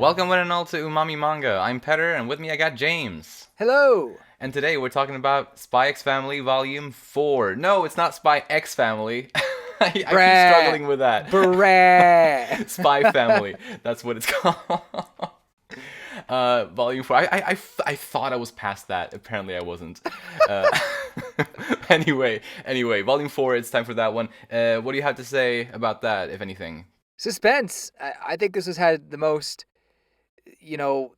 Welcome one and all to Umami Manga. I'm Petter, and with me I got James. Hello. And today we're talking about Spy X Family Volume 4. No, it's not Spy X Family. I keep Brah. struggling with that. Brah. Spy Family. That's what it's called. Volume 4. I thought I was past that. Apparently I wasn't. Uh, anyway, Volume 4, it's time for that one. What do you have to say about that, if anything? Suspense. I think this has had the most, you know,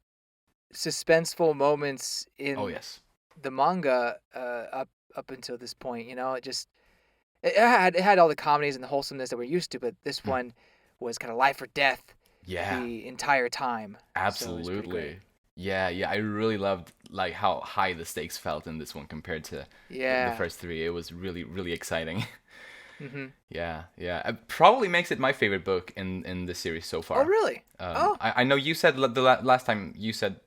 suspenseful moments Oh, in yes. the manga up until this point. It had all the comedies and the wholesomeness that we're used to, but this Hmm. one was kind of life or death Yeah. the entire time. So it was pretty great. Absolutely. Yeah, I really loved like how high the stakes felt in this one compared to the Yeah. first three. It was really exciting. Mhm. Yeah. It probably makes it my favorite book in the series so Oh, far. really? Oh, I know you said last time you said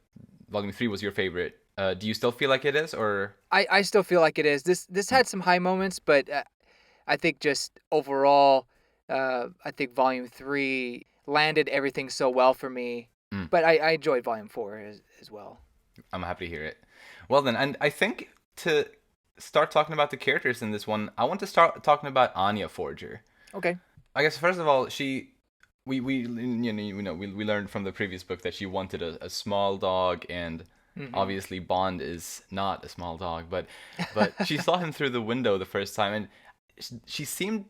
Volume 3 was your favorite. Do you still feel like it is, or? I still feel like it is. This Hmm. had some high moments, but I think just overall, I think Volume 3 landed everything so well for me. Hmm. But I enjoyed Volume 4 as well. I'm happy to hear it. Well then, and I think to start talking about the characters in this one, I want to start talking about Anya Forger. Okay. I guess first of all, we learned from the previous book that she wanted a small dog, and Hmm. obviously Bond is not a small dog, but she saw him through the window the first time, and she seemed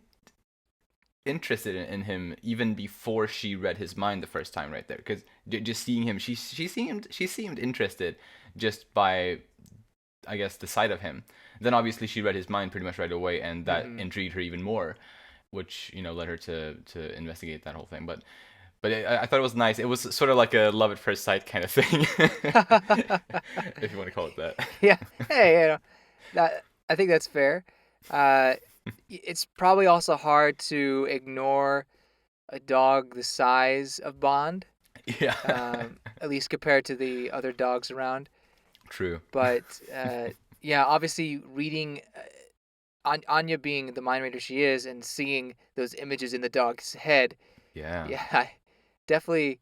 interested in him even before she read his mind the first time, right there, because just seeing him, she seemed interested just by, I guess, the sight of him. Then obviously she read his mind pretty much right away, and that Hmm. intrigued her even more, which led her to investigate that whole thing. But I thought it was nice. It was sort of like a love at first sight kind of thing, if you want to call it that. Yeah. Hey, that I think that's fair. Uh, it's probably also hard to ignore a dog the size of Bond, Yeah, at least compared to the other dogs around. true. But yeah, obviously reading Anya being the mind reader she is and seeing those images in the dog's head, Yeah, yeah, definitely,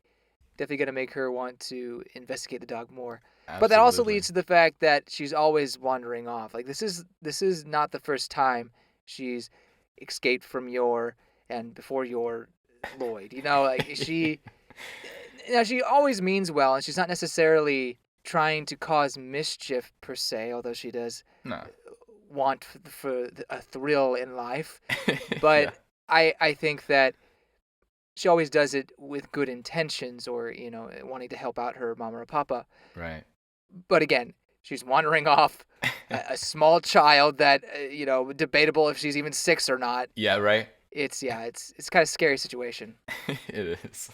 definitely gonna make her want to investigate the dog more. But that also absolutely. leads to the fact that she's always wandering off. Like this is not the first time she's escaped from your and before your Loid. Like she always means well, and she's not necessarily trying to cause mischief per se, although she does No. want for a thrill in life. But Yeah, I think that she always does it with good intentions or wanting to help out her mama or papa. right. But again, she's wandering off a small child that debatable if she's even 6 or not. Yeah, right. It's kind of scary situation. It is.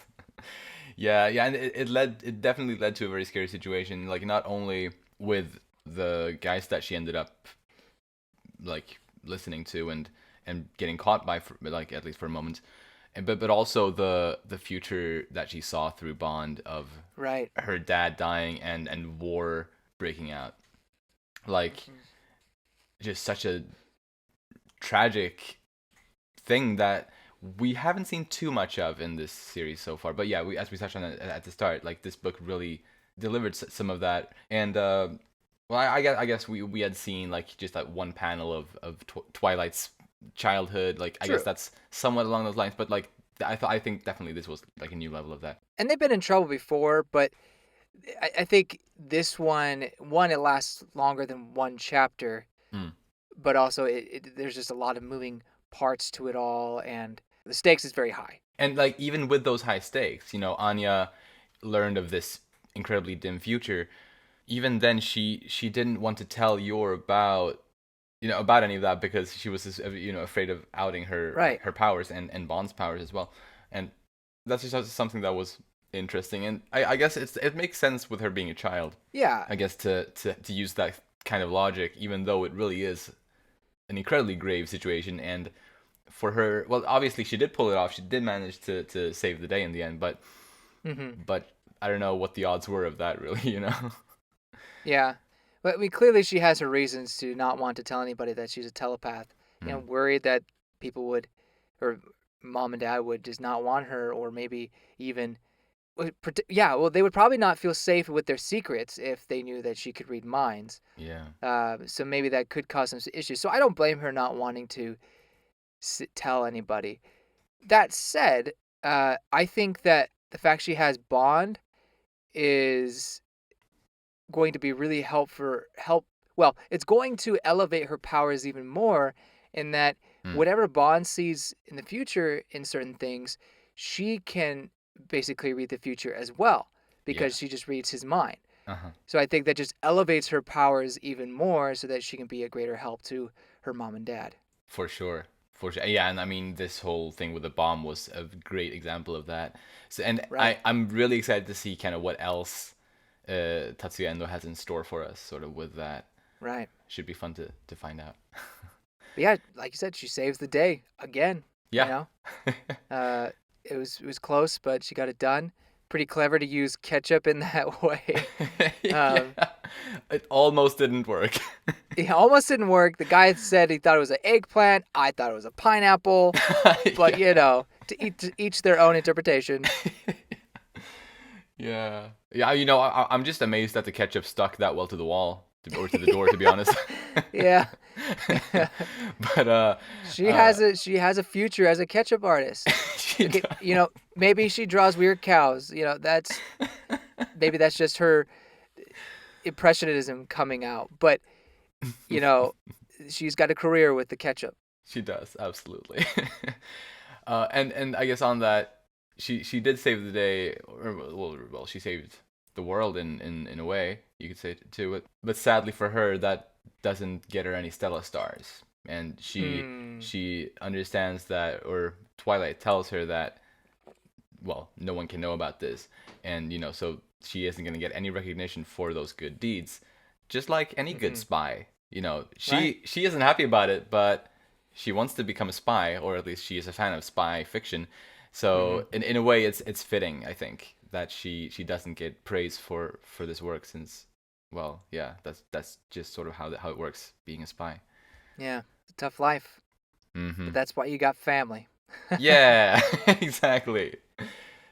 Yeah, and it definitely led to a very scary situation. Like not only with the guys that she ended up like listening to and getting caught by, for, like at least for a moment, and but also the future that she saw through Bond of Right. her dad dying and war breaking out. Like Hmm. just such a tragic thing that we haven't seen too much of in this series so far. But yeah, as we touched on it at the start, like this book really delivered some of that. And well, I guess we had seen like just that one panel of Twilight's childhood. Like I guess True. that's somewhat along those lines. But like I think definitely this was like a new level of that. And they've been in trouble before, but I think this one, it lasts longer than one chapter, Mm. but also there's just a lot of moving parts to it all, and the stakes is very high. And like even with those high stakes, Anya learned of this incredibly dim future. Even then, she didn't want to tell Yor about any of that because she was afraid of outing Right. her powers and Bond's powers as well. And that's just something that was interesting. And I guess it makes sense with her being a child. Yeah. I guess to use that kind of logic, even though it really is an incredibly grave situation. And for her, well, obviously she did pull it off. She did manage to save the day in the end, Hmm. but I don't know what the odds were of that really. Yeah. But I mean, clearly she has her reasons to not want to tell anybody that she's a telepath. Hmm. Worried that people would, or mom and dad would just not want her, or maybe even Yeah, well, they would probably not feel safe with their secrets if they knew that she could read minds. Yeah. So maybe that could cause some issues. So I don't blame her not wanting to tell anybody. That said, I think that the fact she has Bond is going to be really Well, it's going to elevate her powers even more in that Mm. whatever Bond sees in the future in certain things, she can basically read the future as well Yeah. because she just reads his mind. Uh-huh. So I think that just elevates her powers even more so that she can be a greater help to her mom and dad. For sure. For sure. Yeah, and I mean this whole thing with the bomb was a great example of that. So and Right. I'm really excited to see kind of what else Tatsuya Endo has in store for us, sort of with that. Right. Should be fun to find out. But yeah, like you said, she saves the day again. You Yeah. know, uh, it was close, but she got it done. Pretty clever to use ketchup in that way. Yeah. Um, It almost didn't work. it almost didn't work. The guy said he thought it was an eggplant. I thought it was a pineapple. But Yeah. to each their own interpretation. Yeah. Yeah, I'm just amazed that the ketchup stuck that well to the wall or to the door, to be honest. Yeah, But she has a future as a ketchup artist. she Okay, does. maybe she draws weird cows. Maybe that's just her impressionism coming out. But you know, she's got a career with the ketchup. She does, absolutely. And I guess on that, she did save the day, or well, she saved the world in a way you could say too. But sadly for her, that doesn't get her any Stella stars, and Hmm. she understands that, or Twilight tells her that, well, no one can know about this, and so she isn't gonna get any recognition for those good deeds, just like any good Mm-hmm. spy. Right. She isn't happy about it, but she wants to become a spy, or at least she is a fan of spy fiction. Mm-hmm. So in a way, it's fitting, I think, that she doesn't get praise for this work, since, well, yeah, that's just sort of how it works being a spy. Yeah, it's a tough life, Mm-hmm. but that's why you got family. Yeah, exactly.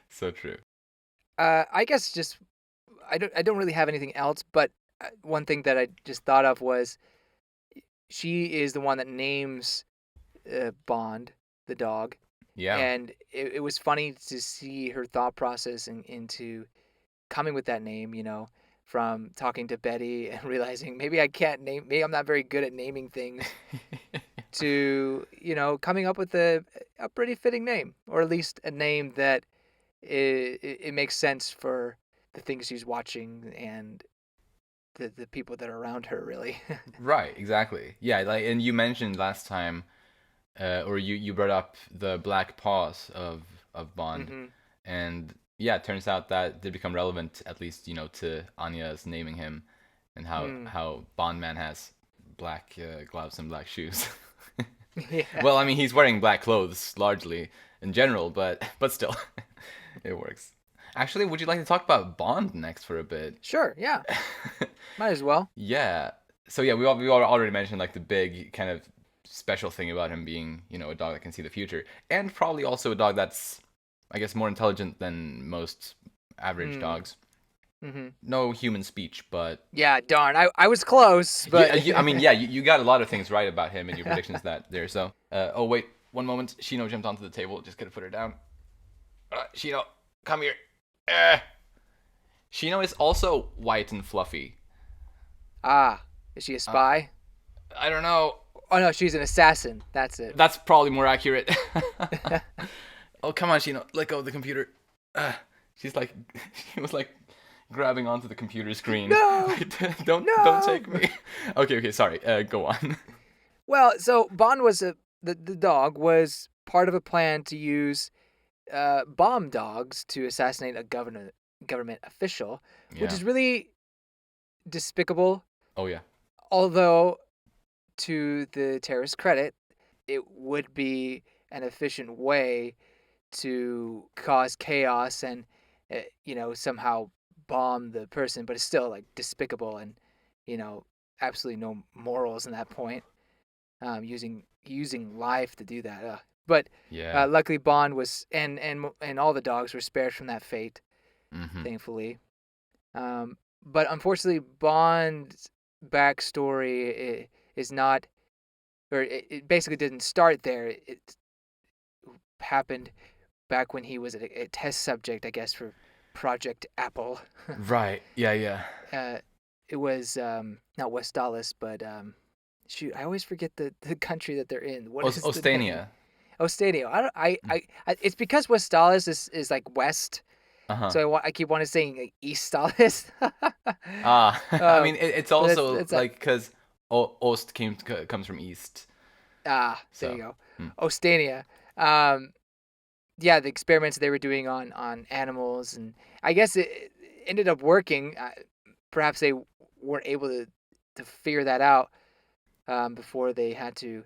So true. I guess just I don't really have anything else, but one thing that I just thought of was she is the one that names Bond, the dog, Yeah. and it was funny to see her thought process into coming with that name. From talking to Betty and realizing maybe I can't name, maybe I'm not very good at naming things, to coming up with a pretty fitting name, or at least a name that it makes sense for the things she's watching and the people that are around her, really. Right, exactly. Yeah, like, and you mentioned last time, or you brought up the black paws of Bond, Mm-hmm. and yeah, it turns out that did become relevant, at least to Anya's naming him, and how Mm. how Bond man has black gloves and black shoes. Yeah. Well, I mean, he's wearing black clothes largely in general, but still, it works. Actually, would you like to talk about Bond next for a bit? Sure. Yeah. Might as well. Yeah. So yeah, we all already mentioned like the big kind of special thing about him being, a dog that can see the future, and probably also a dog that's, I guess, more intelligent than most average Mm. dogs. Mm-hmm. No human speech, but Yeah. Darn. I was close, yeah, but I mean, yeah, you got a lot of things right about him in your predictions that there. So, oh wait, one moment. Shino jumped onto the table. Just gotta put her down. Shino, come here. Uh. Shino is also white and fluffy. is she a Uh, spy? I don't know. Oh no, she's an assassin. That's it. That's probably more accurate. Oh, come on, Shino. Let go of the computer. Uh, she's like, she was like grabbing onto the computer screen. No. Don't No. take me. Okay, sorry. Go on. Well, so Bond was the dog was part of a plan to use bomb dogs to assassinate a government official, which Yeah. is really despicable. Oh yeah. Although, to the terrorist's credit, it would be an efficient way to cause chaos and somehow bomb the person, but it's still like despicable and you know absolutely no morals in that point. Using life to do that. But Yeah. luckily, Bond was and all the dogs were spared from that fate. Mm-hmm. thankfully. But unfortunately, Bond's backstory is not, or it basically didn't start there. It happened back when he was a test subject, I guess, for Project Apple. Right. Yeah. Yeah. uh, it was not West Dallas, but shoot, I always forget the country that they're in. What is the name? Ostania. Ostania. I don't. It's because West Dallas is like west, Uh huh. so I keep wanting to saying like East Dallas. Ah, I mean, it's But also that's like because Ost comes from east, there you so. go. Hmm. Ostania. Um, yeah, the experiments they were doing on animals, and I guess it ended up working. Perhaps they weren't able to figure that out before they had to,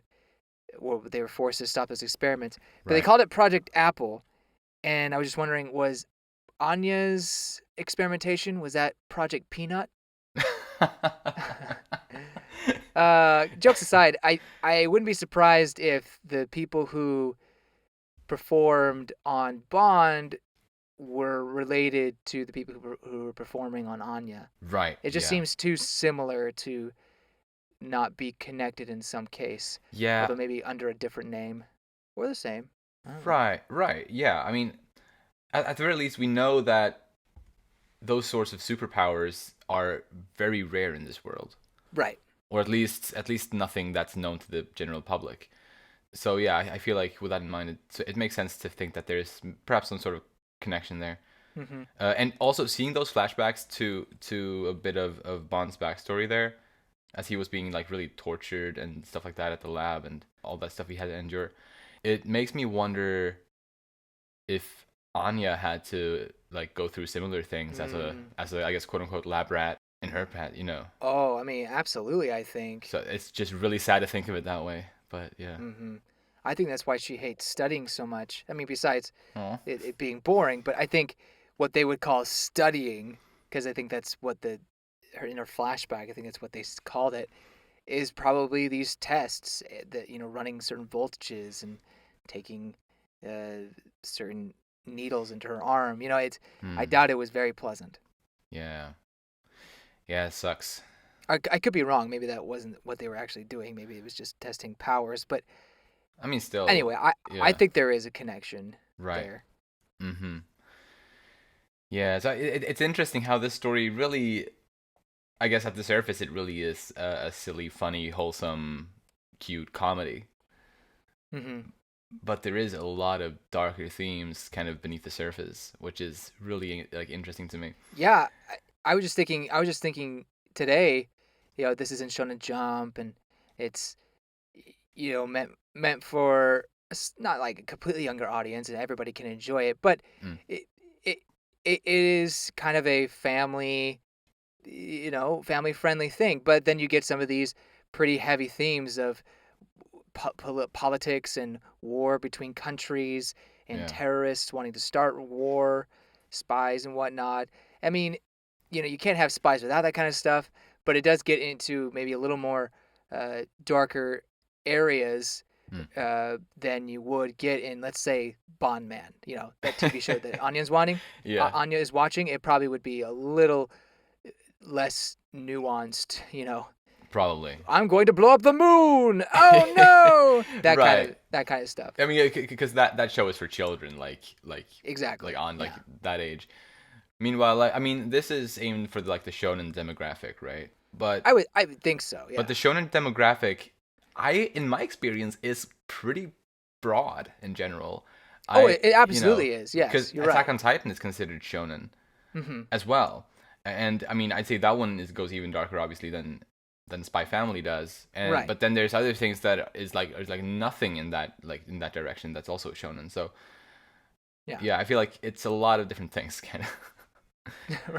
or they were forced to stop those experiments. But they Right. called it Project Apple, and I was just wondering, was Anya's experimentation, was that Project Peanut? Jokes aside, I wouldn't be surprised if the people who performed on Bond were related to the people who were performing on Anya. Right. It just Yeah. seems too similar to not be connected in some case, Yeah. although maybe under a different name or the same. I don't know. Right. Right. Yeah. I mean, at the very least, we know that those sorts of superpowers are very rare in this world, Right. or at least nothing that's known to the general public. So yeah, I feel like with that in mind, it makes sense to think that there's perhaps some sort of connection there. Mm-hmm. And also seeing those flashbacks to a bit of Bond's backstory there, as he was being like really tortured and stuff like that at the lab and all that stuff he had to endure, it makes me wonder if Anya had to like go through similar things as a I guess quote unquote lab rat in her past. Oh, I mean, absolutely, I think. So it's just really sad to think of it that way. But yeah. Mm-hmm. I think that's why she hates studying so much. I mean, besides Aw. it being boring, but I think what they would call studying, because I think that's what in her flashback, I think that's what they called it, is probably these tests that running certain voltages and taking certain needles into her arm. I Hmm. doubt it was very pleasant. Yeah. Yeah, it sucks. I could be wrong. Maybe that wasn't what they were actually doing. Maybe it was just testing powers. But I mean, still, anyway, I yeah, think there is a connection right. there. Mm-hmm. Yeah, so it's interesting how this story really, I guess at the surface, it really is a silly, funny, wholesome, cute comedy. Hmm. But there is a lot of darker themes kind of beneath the surface, which is really like interesting to me. Yeah, I was just thinking. I was just thinking today. This is in Shonen Jump, and it's meant for not like a completely younger audience, and everybody can enjoy it. But Mm. it it it is kind of a family friendly thing. But then you get some of these pretty heavy themes of politics and war between countries and Yeah. terrorists wanting to start war, spies and whatnot. I mean, you can't have spies without that kind of stuff, but it does get into maybe a little more darker areas Mm. than you would get in, let's say, Bond Man. That TV show that Anya's wanting. Yeah, Anya is watching. It probably would be a little less nuanced. probably. I'm going to blow up the moon. Oh no! Right. That kind of stuff. I mean, because that show is for children, like Exactly. on like Yeah. that age. Meanwhile, like I mean, this is aimed for like the shonen demographic, right? But I would think so. but Yeah. the shonen demographic, in my experience, is pretty broad in general. Oh, it absolutely is. Because Yes, you're Attack right. on Titan is considered shonen Mm-hmm. as well, and I mean, I'd say that one goes even darker, obviously, than Spy Family does. And Right. but then there's other things that is like nothing in that direction that's also shonen. So Yeah. yeah, I feel like it's a lot of different things, kind of.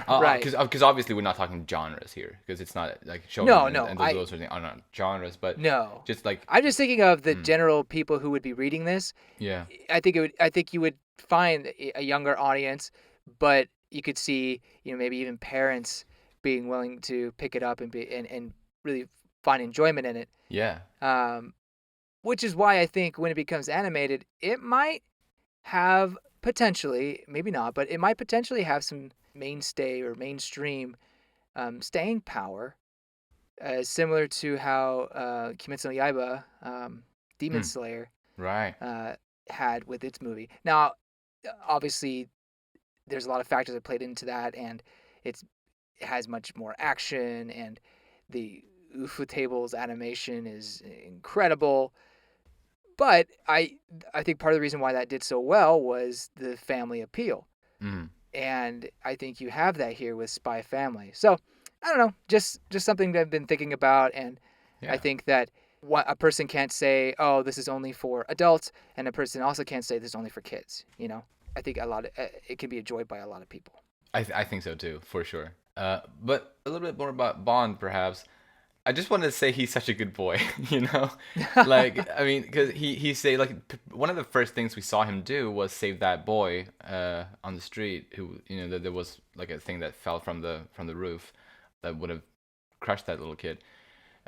Right. Because obviously we're not talking genres here, because it's not like No, shonen no. and those sort of things are not genres, but No. just like I'm just thinking of the mm, general people who would be reading this. yeah, I think you would find a younger audience, but you could see, maybe even parents being willing to pick it up and really find enjoyment in it. yeah, Which is why I think when it becomes animated, it might have potentially, maybe not, but it might potentially have some mainstay or mainstream staying power, similar to how Kimetsu no Yaiba, Demon Hmm. Slayer, Right. had with its movie. Now, obviously, there's a lot of factors that played into that, and it has much more action, and the UFO tables animation is incredible. But I think part of the reason why that did so well was the family appeal, Mm. and I think you have that here with Spy Family. So I don't know, just something that I've been thinking about, and I Yeah. think that a person can't say, oh, this is only for adults, and a person also can't say this is only for kids. I think it can be enjoyed by a lot of people. I think so too, for sure. But a little bit more about Bond, perhaps. I just wanted to say he's such a good boy, you know? Like, I mean, because he say like one of the first things we saw him do was save that boy on the street who, that there was like a thing that fell from the roof that would have crushed that little kid.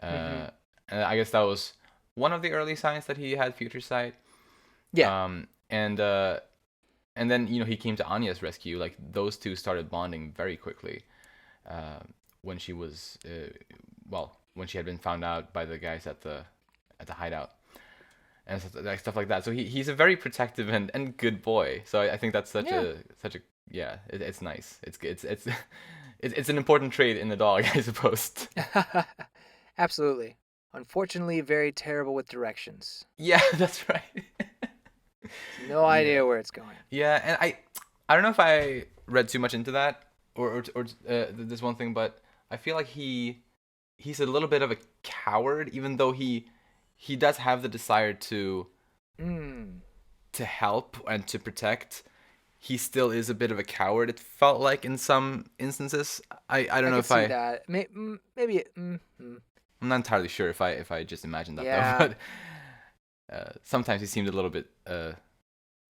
hmm Uh, and I guess that was one of the early signs that he had future sight. Yeah, Um, and then he came to Anya's rescue. Like those two started bonding very quickly. Uh, when she was when she had been found out by the guys at the hideout and stuff like that. So he's a very protective and good boy. So I think that's yeah. such a yeah. It's nice. It's an important trait in the dog, I suppose. Absolutely. Unfortunately, very terrible with directions. Yeah, that's right. No Yeah. idea where it's going. Yeah, and I don't know if I read too much into that or this one thing, but I feel like he's a little bit of a coward, even though he does have the desire Mm, to help and to protect. He still is a bit of a coward. It felt like in some instances. I don't I know could if see that. Maybe. I'm not entirely sure if I just imagined that though, Yeah. but sometimes he seemed a little bit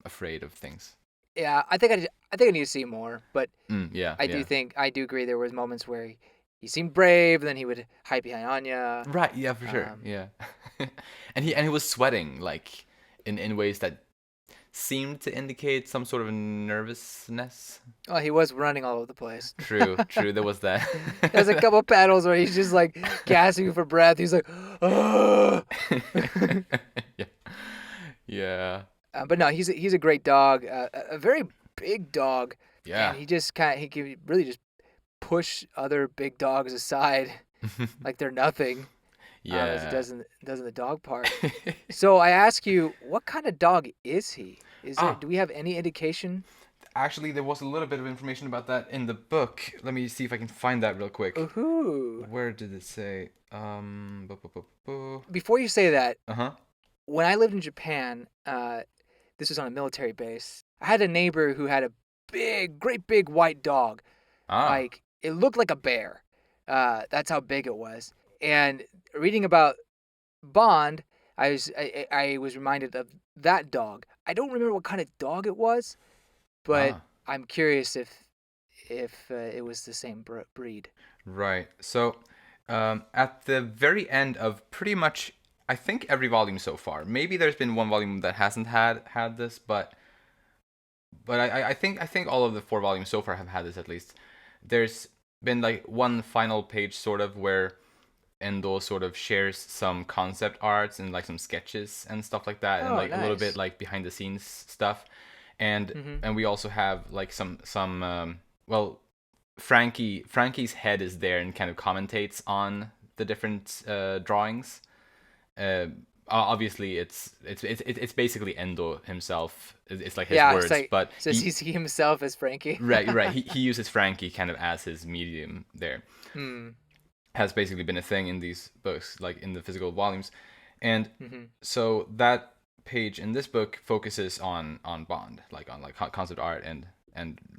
afraid of things. Yeah. I think I need to see more, but Yeah, I yeah. do agree there was moments where he seemed brave, then he would hide behind Anya. Right, yeah, for sure. Um, Yeah. And he was sweating like in ways that seemed to indicate some sort of nervousness. oh, he was running all over the place. True, true, there was that. There's a couple panels where he's just like gasping for breath. He's like, oh. Yeah. Yeah. But no, he's a great dog, a very big dog, Yeah. and he can really just push other big dogs aside like they're nothing, as he Yeah. does in the dog park. So I ask you, what kind of dog is he? Ah, Do we have any indication? actually there was a little bit of information about that in the book. Let me see if I can find that real quick. Ooh. Where did it say? Before you say that, Uh-huh. when I lived in Japan, this was on a military base. I had a neighbor who had a great big white dog. Ah. Like it looked like a bear. That's how big it was. And reading about Bond, I was reminded of that dog. I don't remember what kind of dog it was, but Ah. I'm curious if it was the same breed. Right. So, at the very end of pretty much, I think every volume so far. Maybe there's been one volume that hasn't had this, but I think all of the 4 volumes so far have had this at least. There's been like one final page sort of where Endo sort of shares some concept arts and like some sketches and stuff like that, and Oh, like a little bit nice. like behind the scenes stuff, and Mhm. and we also have like some well, Franky's head is there and kind of commentates on the different drawings. Uh, Obviously, it's basically Endo himself. It's like his Yeah, it's words, like but so he see himself as Frankie. right. He uses Franky kind of as his medium there. Hmm. Has basically been a thing in these books, like in the physical volumes, and Mhm. so that page in this book focuses on Bond, like on like concept art and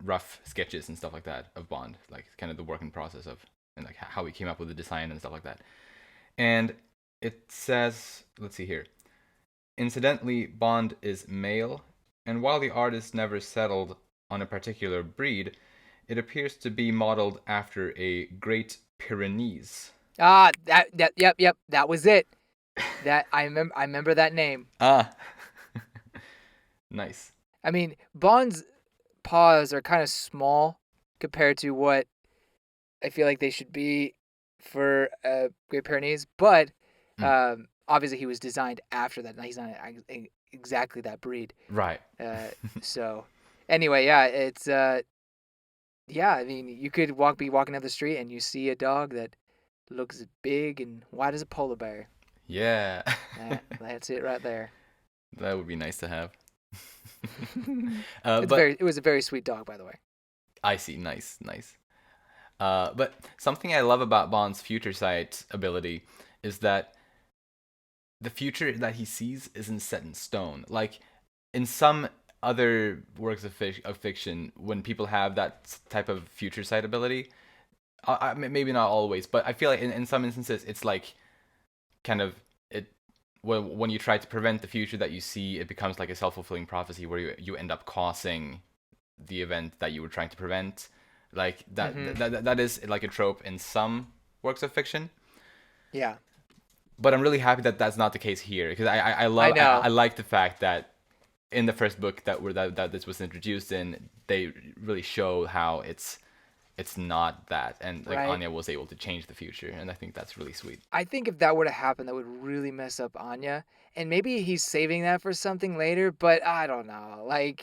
rough sketches and stuff like that of Bond, like kind of the working process of and like how he came up with the design and stuff like that. And it says, let's see here. Incidentally, Bond is male, and while the artist never settled on a particular breed, it appears to be modeled after a Great Pyrenees. Ah, yep, that was it. That I remember that name. Ah, nice. I mean, Bond's paws are kind of small compared to what I feel like they should be for a Great Pyrenees, but Mm, obviously he was designed after that. He's not exactly that breed. right. Uh, so anyway, yeah, it's yeah. I mean, you could be walking down the street and you see a dog that looks big and white as a polar bear. Yeah. That's it right there. That would be nice to have. It's But very. It was a very sweet dog, by the way. I see. Nice, nice. But something I love about Bond's future sight ability is that the future that he sees isn't set in stone. Like in some other works of fiction, when people have that type of future sight ability, maybe not always, but I feel like in some instances it's like kind of it when you try to prevent the future that you see, it becomes like a self-fulfilling prophecy where you end up causing the event that you were trying to prevent. Like Mm-hmm. that is like a trope in some works of fiction. Yeah, But I'm really happy that that's not the case here because I I love know. I like the fact that in the first book that this was introduced in, they really show how it's not that, and like Right. Anya was able to change the future, and I think that's really sweet. I think if that were to happen, that would really mess up Anya. And maybe he's saving that for something later, but I don't know. Like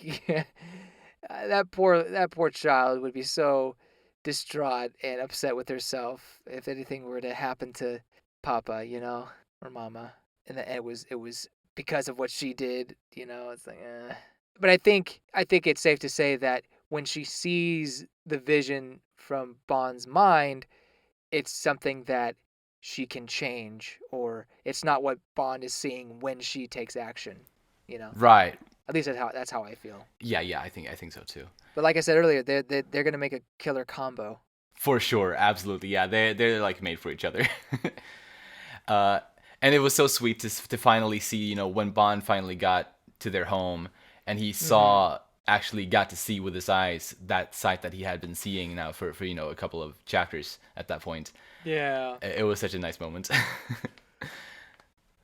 that poor child would be so distraught and upset with herself if anything were to happen to Papa, or Mama. And that it was because of what she did, it's like But I think it's safe to say that when she sees the vision from Bond's mind, it's something that she can change, or it's not what Bond is seeing when she takes action. You know, Right. at least that's how I feel. Yeah, yeah, I think so too. But like I said earlier, they're gonna make a killer combo. For sure, absolutely. Yeah, they're like made for each other. uh, and it was so sweet to finally see, when Bond finally got to their home and he Mm-hmm. saw actually got to see with his eyes that sight that he had been seeing now for a couple of chapters at that point. Yeah, It was such a nice moment.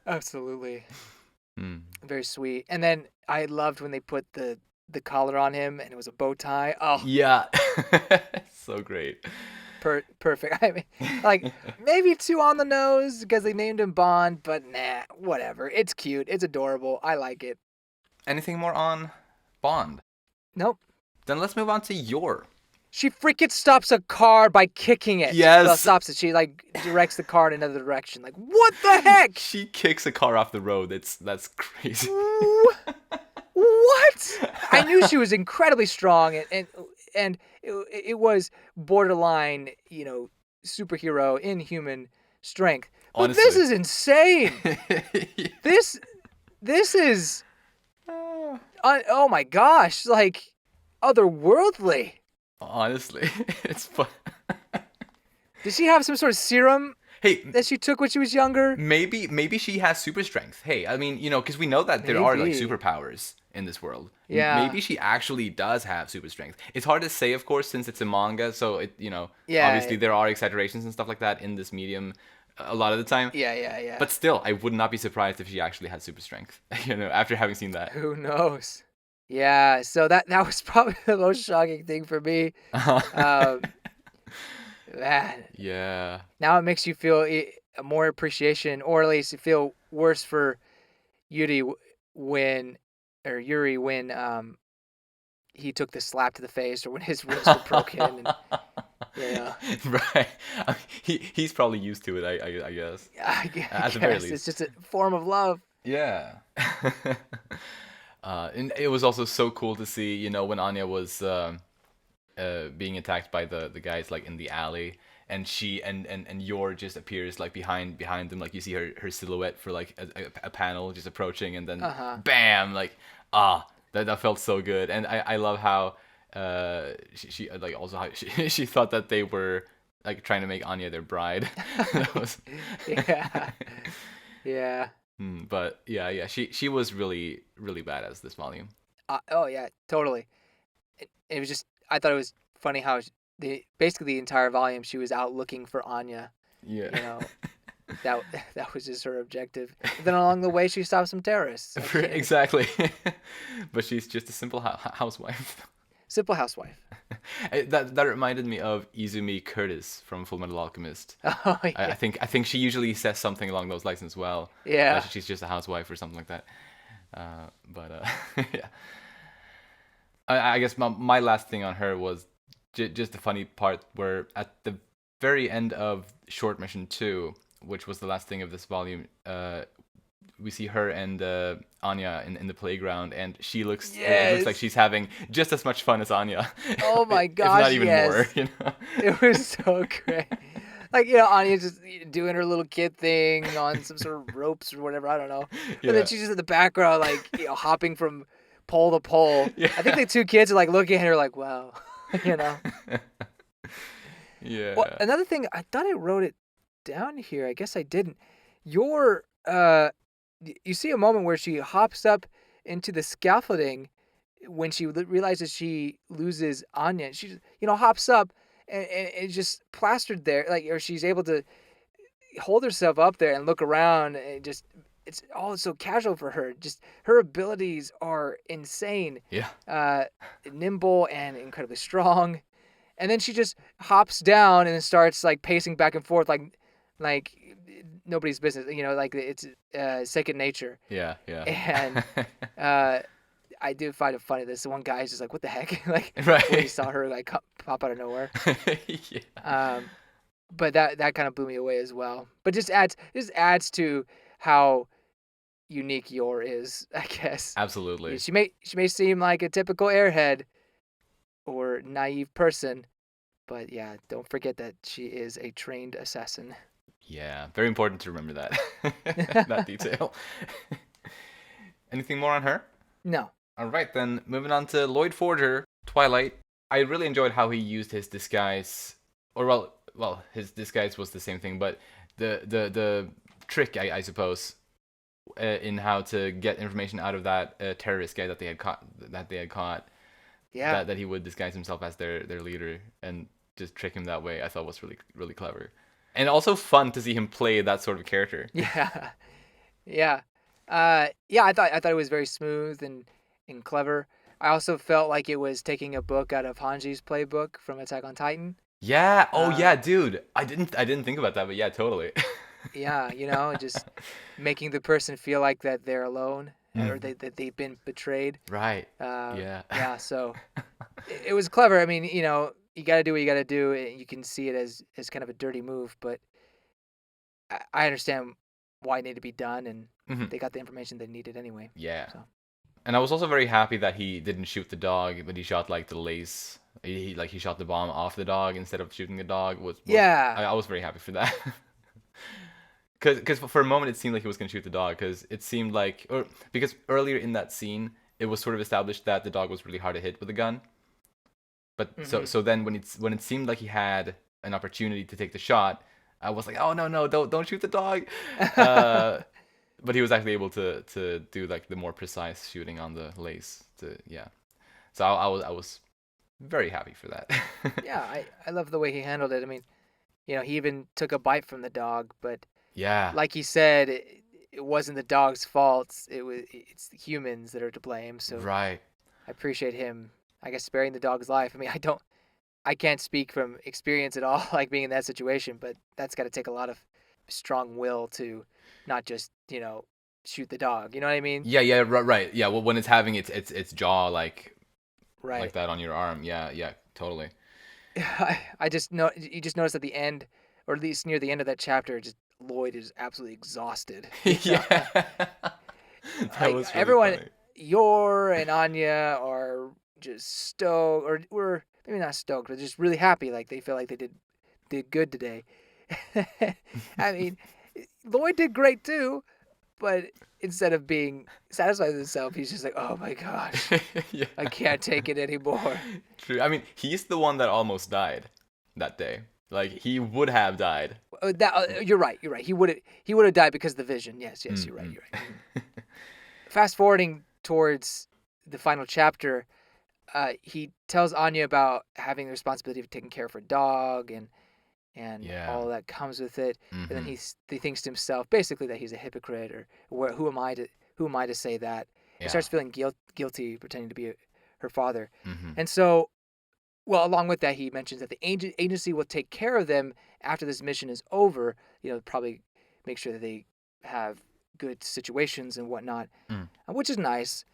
absolutely. Mm. Very sweet. And then I loved when they put the collar on him and it was a bow tie. Oh, Yeah. So great. perfect. I mean, like maybe too on the nose because they named him Bond, but nah, whatever. It's cute. It's adorable. I like it. Anything more on Bond? Nope. Then let's move on to your. She freaking stops a car by kicking it. Well, Yes. stops it. She like directs the car in another direction. Like, what the heck? She kicks a car off the road. That's crazy. What? I knew she was incredibly strong, and it was borderline, superhero, inhuman strength. But this Honestly. is insane. This this is oh my gosh, like otherworldly. Honestly, it's fun. Did she have some sort of serum Hey, that she took when she was younger? maybe she has super strength. Hey, I mean, because we know that there are like Maybe. superpowers in this world. Yeah. Maybe she actually does have super strength. It's hard to say, of course, since it's a manga. So Yeah. obviously there are exaggerations and stuff like that in this medium a lot of the time. Yeah, yeah, yeah. But still, I would not be surprised if she actually had super strength. After having seen that. Who knows? Yeah, so that was probably the most shocking thing for me. Um, man, Yeah. now it makes you feel more appreciation, or at least you feel worse for Yuri when, or Yuri when he took the slap to the face, or when his ribs were broken, and yeah, Right. I mean, he's probably used to it. I guess. I At the very guess it's least. just a form of love. Yeah. And it was also so cool to see, when Anya was being attacked by the guys like in the alley, and she and Yor just appears like behind them, like you see her silhouette for like a panel just approaching, and then Uh huh. bam, like that felt so good, and I love how she like also how she thought that they were like trying to make Anya their bride. That was. Yeah. Yeah. But yeah, she was really really badass this volume. Oh yeah, totally. It was just I thought it was funny how basically the entire volume she was out looking for Anya, Yeah. you know, that that was just her objective. And then along the way, she stopped some terrorists. Exactly. But she's just a simple housewife. Simple housewife. That reminded me of Izumi Curtis from Full Metal Alchemist. Oh yeah. I think she usually says something along those lines as well. Yeah. She's just a housewife or something like that. Yeah. I guess my last thing on her was just the funny part where at the very end of Short Mission 2, which was the last thing of this volume, we see her and Anya in the playground, and she looks it looks like she's having just as much fun as Anya. Oh my if gosh, not even more, you know. It was so great. Like, Anya's just doing her little kid thing on some sort of ropes or whatever, I don't know. And then she's just in the background, like, hopping from pole to pole. Yeah. I think the two kids are like looking at her like, wow, Yeah. Well, another thing, I thought I wrote it down here. I guess I didn't. You see a moment where she hops up into the scaffolding when she realizes she loses Anya. She, hops up and it's just plastered there, like, or she's able to hold herself up there and look around, and it's all so casual for her. Just her abilities are insane. Yeah. Nimble and incredibly strong. And then she just hops down and starts like pacing back and forth like nobody's business. Like it's second nature. Yeah. And I do find it funny. This one guy is just like, "What the heck?" Like right. when he saw her like pop out of nowhere. Yeah. But that kind of blew me away as well. But just adds to how unique Yor is, I guess. Absolutely. She may seem like a typical airhead or naive person, but yeah, don't forget that she is a trained assassin. Yeah, very important to remember that detail. Anything more on her? No. All right, then moving on to Loid Forger, Twilight. I really enjoyed how he used his disguise, or well, his disguise was the same thing, but the trick, I suppose, in how to get information out of that terrorist guy that they had caught. Yeah. That he would disguise himself as their leader and just trick him that way, I thought was really, really clever. And also fun to see him play that sort of character. Yeah. Yeah. I thought it was very smooth and clever. I also felt like it was taking a book out of Hanji's playbook from Attack on Titan. Yeah. Oh yeah, dude. I didn't think about that, but yeah, totally. Yeah, just making the person feel like that they're alone or that they've been betrayed. Right. Yeah. Yeah. So it was clever. I mean, you got to do what you got to do. You can see it as kind of a dirty move, but I understand why it needed to be done, and they got the information they needed anyway. Yeah. So. And I was also very happy that he didn't shoot the dog, but he shot like the lace. He shot the bomb off the dog instead of shooting the dog. Yeah. I was very happy for that. Because for a moment it seemed like he was going to shoot the dog, because it seemed like, because earlier in that scene it was sort of established that the dog was really hard to hit with a gun. But so then when it seemed like he had an opportunity to take the shot, I was like, oh no, don't shoot the dog. But he was actually able to do like the more precise shooting on the lace. So I was very happy for that. Yeah, I love the way he handled it. I mean, he even took a bite from the dog, but yeah, like he said, it wasn't the dog's fault. It's the humans that are to blame. So right. I appreciate him, I guess, sparing the dog's life. I mean, I can't speak from experience at all, like being in that situation, but that's got to take a lot of strong will to not just, shoot the dog. You know what I mean? Yeah, right. Yeah, well, when it's having its jaw like that on your arm. Yeah, totally. I just know you just noticed at the end, or at least near the end of that chapter, just Loid is absolutely exhausted. Yeah. That was really everyone, funny. Yor and Anya are just stoked, or we're maybe not stoked, but just really happy. Like they feel like they did good today. I mean, Loid did great too, but instead of being satisfied with himself, he's just like, oh my gosh, Yeah. I can't take it anymore. True. I mean, he's the one that almost died that day. Like he would have died. You're right. He would have died because of the vision. Yes, you're right. Fast forwarding towards the final chapter, he tells Anya about having the responsibility of taking care of her dog, and and Yeah. all that comes with it. And then Mm-hmm. he thinks to himself basically that he's a hypocrite, or who am I to say that? He Yeah. starts feeling guilty pretending to be her father. Mm-hmm. And so, well, along with that, he mentions that the agency will take care of them after this mission is over. Probably make sure that they have good situations and whatnot, Mm. which is nice.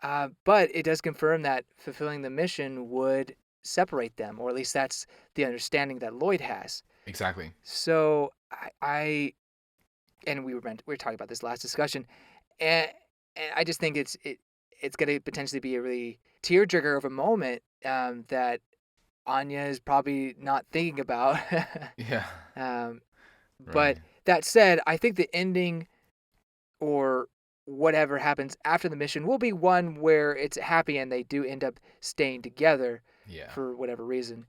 But it does confirm that fulfilling the mission would separate them, or at least that's the understanding that Loid has. Exactly. So and we were talking about this last discussion, and, and I just think it's going to potentially be a really tearjerker of a moment that Anya is probably not thinking about. Yeah. um, Right. but that said, I think the ending, or whatever happens after the mission, will be one where it's happy and they do end up staying together Yeah. for whatever reason.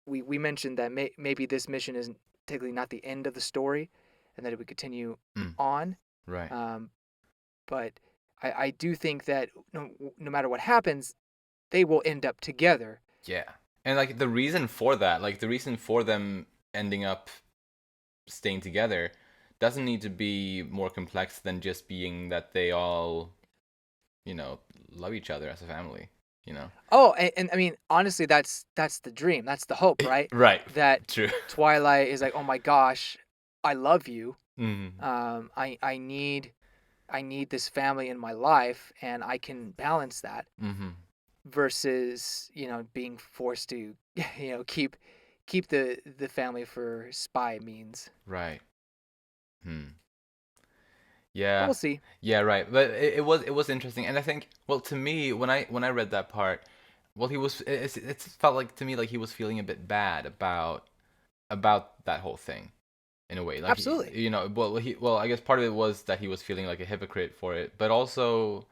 We mentioned that maybe this mission is technically not the end of the story, and that it would continue Mm. on. Right. Um, but I do think that no matter what happens, they will end up together. Yeah. And like the reason for that, like the reason for them ending up staying together doesn't need to be more complex than just being that they all, you know, love each other as a family, you know. Oh, and I mean, honestly, that's the dream. That's the hope, right? Right. That True. Twilight is like, oh my gosh, I love you. Mm-hmm. I need this family in my life, and I can balance that Mm-hmm. versus being forced to keep the family for spy means. Right. Hmm. But Yeah. we'll see. Yeah, right. But it was interesting, and I think, well, to me, when I read that part, well, it felt like to me like he was feeling a bit bad about that whole thing in a way, like Absolutely. well, I guess part of it was that he was feeling like a hypocrite for it, but also,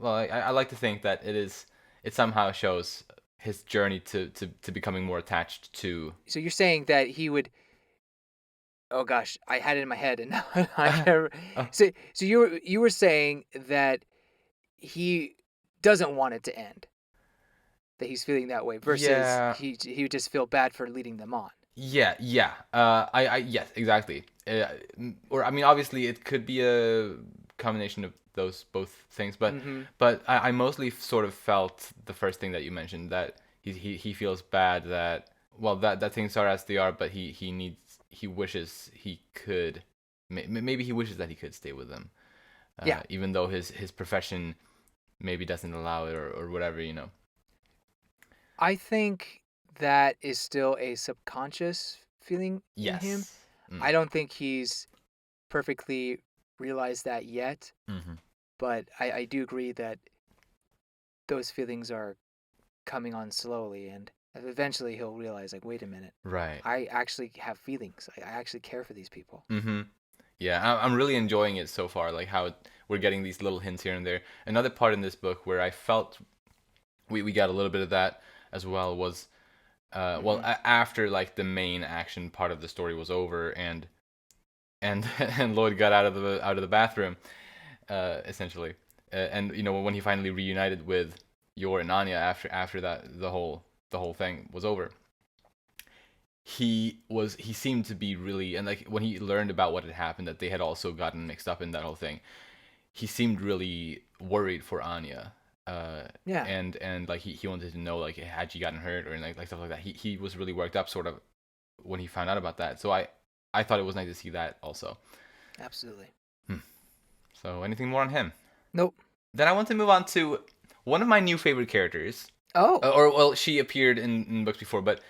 I like to think that it somehow shows his journey to becoming more attached to. So you're saying that he would. Oh gosh, I had it in my head, and now I can't. Oh, So you were saying that he doesn't want it to end. That he's feeling that way versus yeah. he would just feel bad for leading them on. Yeah, yeah. Yes, exactly. Or I mean, obviously, it could be a combination of those both things, but Mm-hmm. I mostly sort of felt the first thing that you mentioned, that he feels bad that, well, that things are as they are, but he wishes he could, maybe he wishes that he could stay with them, Yeah, even though his profession maybe doesn't allow it, or whatever, you know. I think that is still a subconscious feeling in him. Yes. Mm. I don't think he's perfectly realized that yet, Mm-hmm. but I do agree that those feelings are coming on slowly, and eventually he'll realize, like, wait a minute, Right. I actually have feelings. I actually care for these people. Mm-hmm. Yeah, I'm really enjoying it so far. Like how we're getting these little hints here and there. Another part in this book where I felt we got a little bit of that as well was, Mm-hmm. after like the main action part of the story was over, and and Lloyd got out of the bathroom, essentially, and when he finally reunited with Yor and Anya after that the whole thing was over, he seemed to be really, and like when he learned about what had happened, that they had also gotten mixed up in that whole thing, he seemed really worried for Anya, Yeah. and like he wanted to know, like, had she gotten hurt, or like stuff like that. He was really worked up, sort of, when he found out about that. So I thought it was nice to see that also. Absolutely. Hmm. So anything more on him? Nope. Then I want to move on to one of my new favorite characters. Oh. Or, well, she appeared in books before, but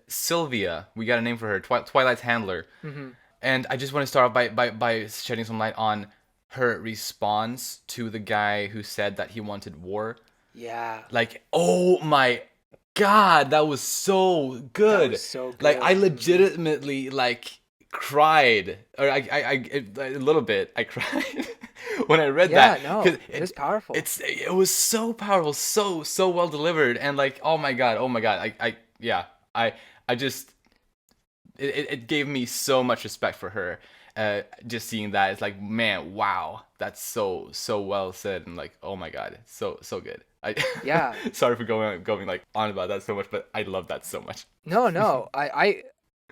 Sylvia, we got a name for her, Twilight's handler. Mm-hmm. And I just want to start off by shedding some light on her response to the guy who said that he wanted war. Yeah. Like, oh my god, that was so That good. was so good. Like, I legitimately, like, cried, or a little bit. I cried when I read Yeah. that, No. 'cause It was powerful. it was so powerful, so well delivered, and like, oh my god, yeah, I just, it gave me so much respect for her. Just seeing that, it's like, man, wow, that's so well said, and like, oh my god, so good. Yeah. Sorry for going like on about that so much, but I love that so much. No. No.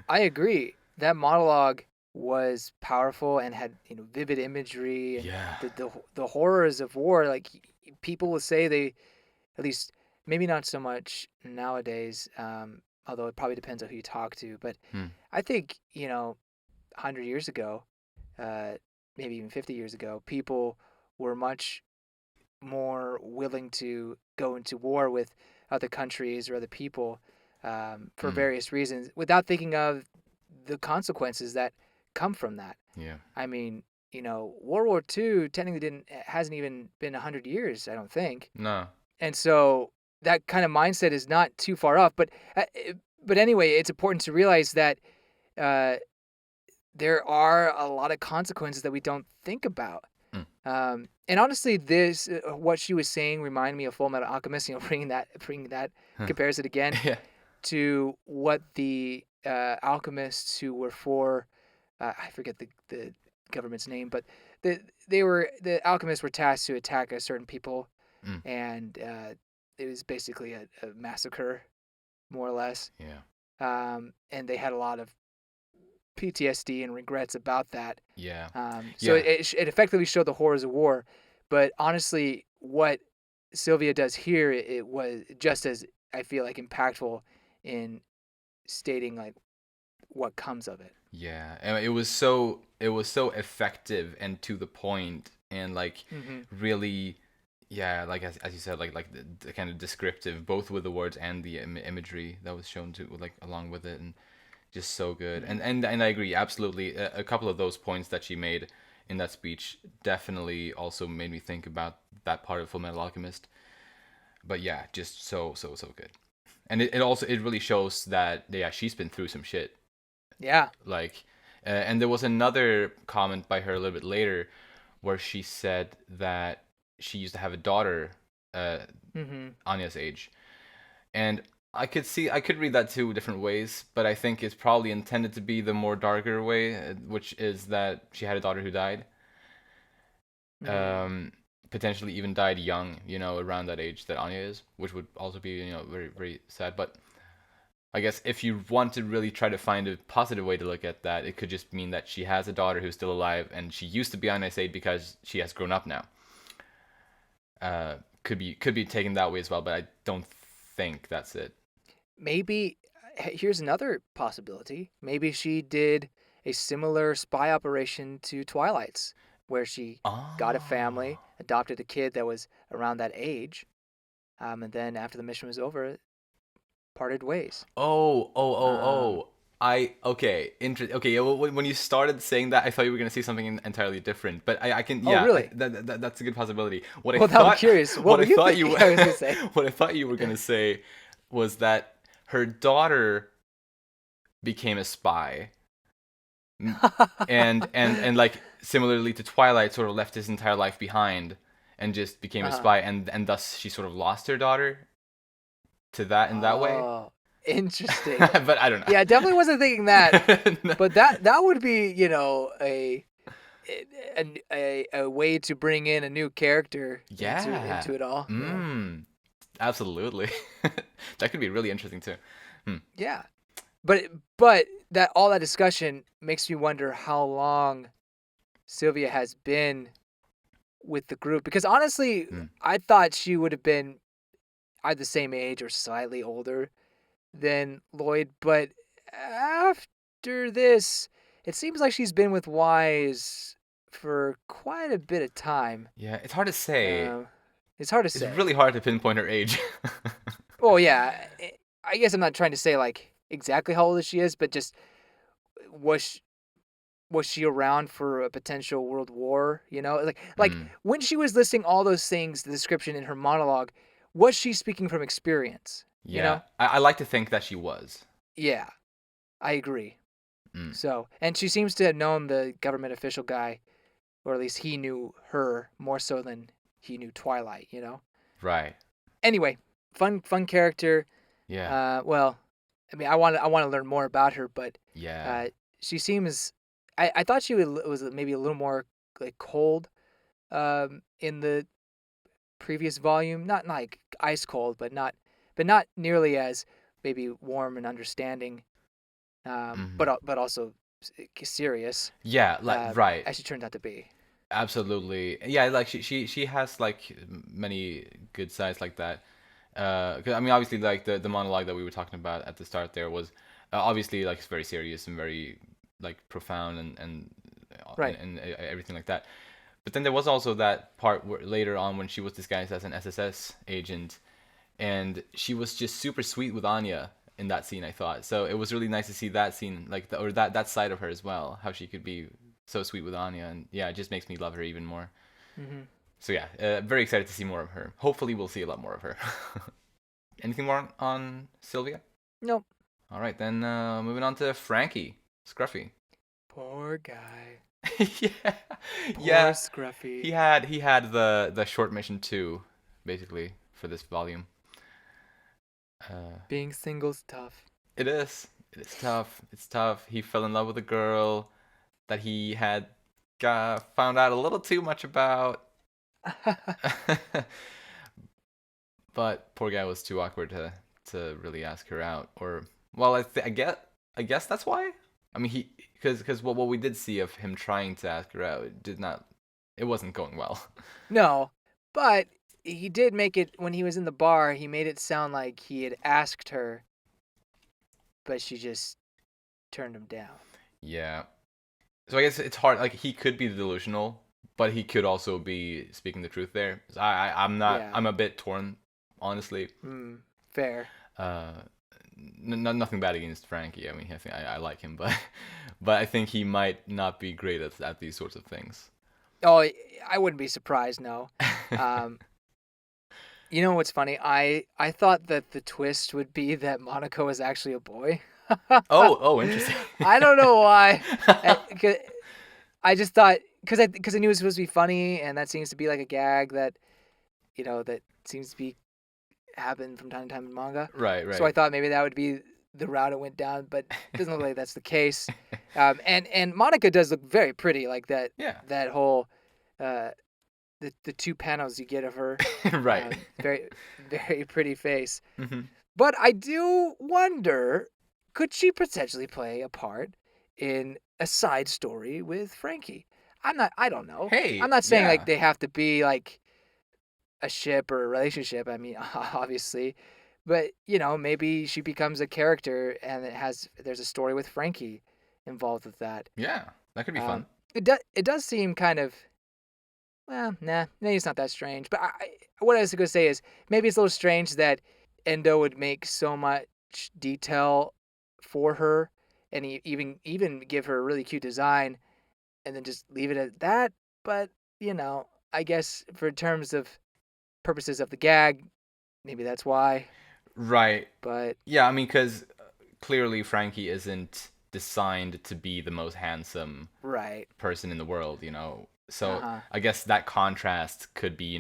I agree. That monologue was powerful and had vivid imagery and Yeah. the horrors of war. Like people will say they, at least maybe not so much nowadays. Although it probably depends on who you talk to. But Hmm. I think 100 years ago, uh, maybe even 50 years ago, people were much more willing to go into war with other countries or other people for Hmm. various reasons without thinking of the consequences that come from that. Yeah. I mean, World War II technically didn't hasn't even been 100 years, I don't think, No. and so that kind of mindset is not too far off. But anyway, it's important to realize that uh, there are a lot of consequences that we don't think about. Hmm. And honestly, this what she was saying reminded me of Full Metal Alchemist. Bringing that Huh. compares it again Yeah. to what the alchemists who were for I forget the government's name, but the alchemists were tasked to attack a certain people, Hmm. and it was basically a massacre, more or less. Yeah. And they had a lot of PTSD and regrets about that. Yeah. So Yeah. it effectively showed the horrors of war. But honestly, what Sylvia does here, it was just as, I feel like, impactful in stating like what comes of it. Yeah, and it was so effective and to the point, and like Hmm. really, yeah, like as you said, like the kind of descriptive, both with the words and the imagery that was shown to like along with it, and just so good. And Hmm. and I agree absolutely. A couple of those points that she made in that speech definitely also made me think about that part of Full Metal Alchemist. But yeah, just so good. And it also it really shows that yeah, she's been through some shit. Yeah. Like, and there was another comment by her a little bit later where she said that she used to have a daughter, uh, Hmm. Anya's age, and I could read that two different ways, but I think it's probably intended to be the more darker way, which is that she had a daughter who died, Mm. um, potentially even died young, around that age that Anya is, which would also be, very very sad. But I guess if you want to really try to find a positive way to look at that, it could just mean that she has a daughter who's still alive, and she used to be on S8 because she has grown up now. Could be taken that way as well, but I don't think that's it. Maybe here's another possibility. Maybe she did a similar spy operation to Twilight's, where she got a family, Oh, adopted a kid that was around that age, and then after the mission was over, parted ways. oh, oh, oh, Um, oh. Okay, okay. Yeah, well, when you started saying that, I thought you were gonna say something entirely different. But I can, oh, yeah, really? that's a good possibility. What I Well, now I'm thought, curious. What what were I you thought thinking? you, I was gonna say. what I thought you were gonna say was that her daughter became a spy, and like similarly to Twilight, sort of left his entire life behind and just became a Uh-huh. spy, and thus she sort of lost her daughter to that in that way. Oh, interesting. But I don't Yeah, I definitely wasn't thinking that, know. but that would be, a way to bring in a new character into Yeah. into it all. Yeah. Absolutely. That could be really interesting too. Hmm. Yeah. But that all that discussion makes me wonder how long Sylvia has been with the group, because honestly, Hmm. I thought she would have been either the same age or slightly older than Loid, but after this, it seems like she's been with Wise for quite a bit of time. Yeah, it's hard to say. Um, it's hard to It's say. really hard to pinpoint her age. Oh yeah, I guess I'm not trying to say like exactly how old she is, but just was she, was she around for a potential world war? Like Hmm. when she was listing all those things, the description in her monologue, was she speaking from experience? You Yeah, know? I like to think that she was. Yeah, I agree. Hmm. So, and she seems to have known the government official guy, or at least he knew her more so than he knew Twilight. Right. Anyway, fun character. Yeah. Well, I mean, I want to learn more about her, but Yeah. uh, she seems. I thought she was maybe a little more like cold, in the previous volume. Not like ice cold, but not nearly as maybe warm and understanding. Mhm. but also serious, Yeah, like right. as she turned out to be. Absolutely. Yeah, like she has like many good sides like that. 'Cause, I mean, obviously, like the monologue that we were talking about at the start there was obviously like very serious and very like profound Right. and everything like that. But then there was also that part where later on when she was disguised as an SSS agent, and she was just super sweet with Anya in that scene. I thought so. It was really nice to see that scene, like or that side of her as well. How she could be so sweet with Anya, and yeah, it just makes me love her even more. Hmm. So yeah, very excited to see more of her. Hopefully, we'll see a lot more of her. Anything more on Sylvia? Nope. All right, then moving on to Franky, Scruffy. Poor guy. Yeah, Poor yeah. Scruffy. He had the short mission too, basically for this volume. Uh, Being single's tough. it is. It is tough. It's tough. He fell in love with a girl that he had found out a little too much about. But poor guy was too awkward to really ask her out. Or well, I guess that's why. I mean, he because what we did see of him trying to ask her out it did not. It wasn't going well. No, but he did make it when he was in the bar. He made it sound like he had asked her, but she just turned him down. Yeah. So I guess it's hard. Like he could be delusional, but he could also be speaking the truth there. I'm not. Yeah. I'm a bit torn, honestly. Fair. Uh, nothing bad against Franky. I mean, I think I like him, but but I think he might not be great at these sorts of things. Oh, I wouldn't be surprised. No. Um, you know what's funny? I thought that the twist would be that Monaco was actually a boy. Oh, interesting. I don't know why. I just thought because I knew it was supposed to be funny, and that seems to be like a gag that that seems to be happen from time to time in manga. Right, So I right. thought maybe that would be the route it went down, but it doesn't look like that's the case. And Monica does look very pretty, like Yeah. that whole uh, the two panels you get of her, Right. very very pretty face. Hmm. But I do wonder, could she potentially play a part in a side story with Frankie? I don't know. I'm Hey, not saying like yeah. they have to be like a ship or a relationship. I mean, obviously, but maybe she becomes a character and there's a story with Frankie involved with that. Yeah. That could be fun. Um, it does seem kind of well, nah, maybe it's not that strange. But what I was gonna say is maybe it's a little strange that Endo would make so much detail for her, and even give her a really cute design, and then just leave it at that. But I guess for terms of purposes of the gag, maybe that's why. Right. But Yeah, I mean, because clearly Frankie isn't designed to be the most handsome right, person in the world. uh So huh, I guess that contrast could be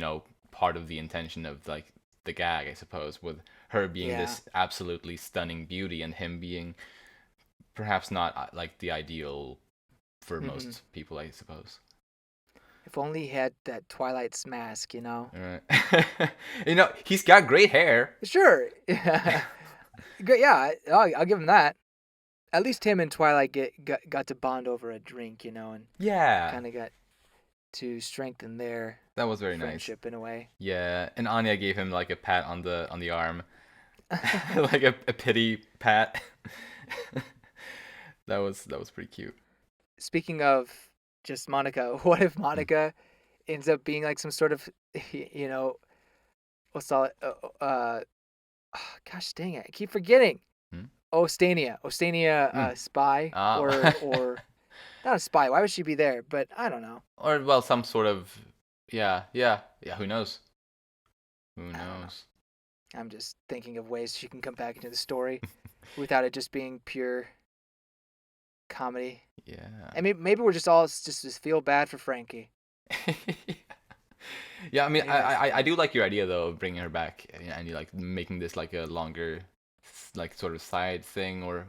part of the intention of like the gag, I suppose, with her being yeah. this absolutely stunning beauty and him being perhaps not like the ideal for Hmm. most people, I suppose. If only he had that Twilight's mask. Right. He's got great hair. Sure. Good. Yeah, I'll give him that. At least him and Twilight got to bond over a drink, and Yeah, kind of got to strengthen their that was very nice. friendship in a way. Yeah, and Anya gave him like a pat on the arm, like a pity pat. That was pretty cute. Speaking of just Monica, what if Monica ends up being like some sort of, you know, what's all, gosh dang it, I keep forgetting. Hmm? Ostania, Mm. spy or not a spy. Why would she be there? But I don't know. Or well, some sort of yeah. Who knows? Who I don't know. knows? I'm just thinking of ways she can come back into the story without it just being pure comedy. Yeah. And maybe we're just feel bad for Frankie. Yeah, I mean, Maybe that's the I thing. do like your idea though of bringing her back and you like making this like a longer, like sort of side thing or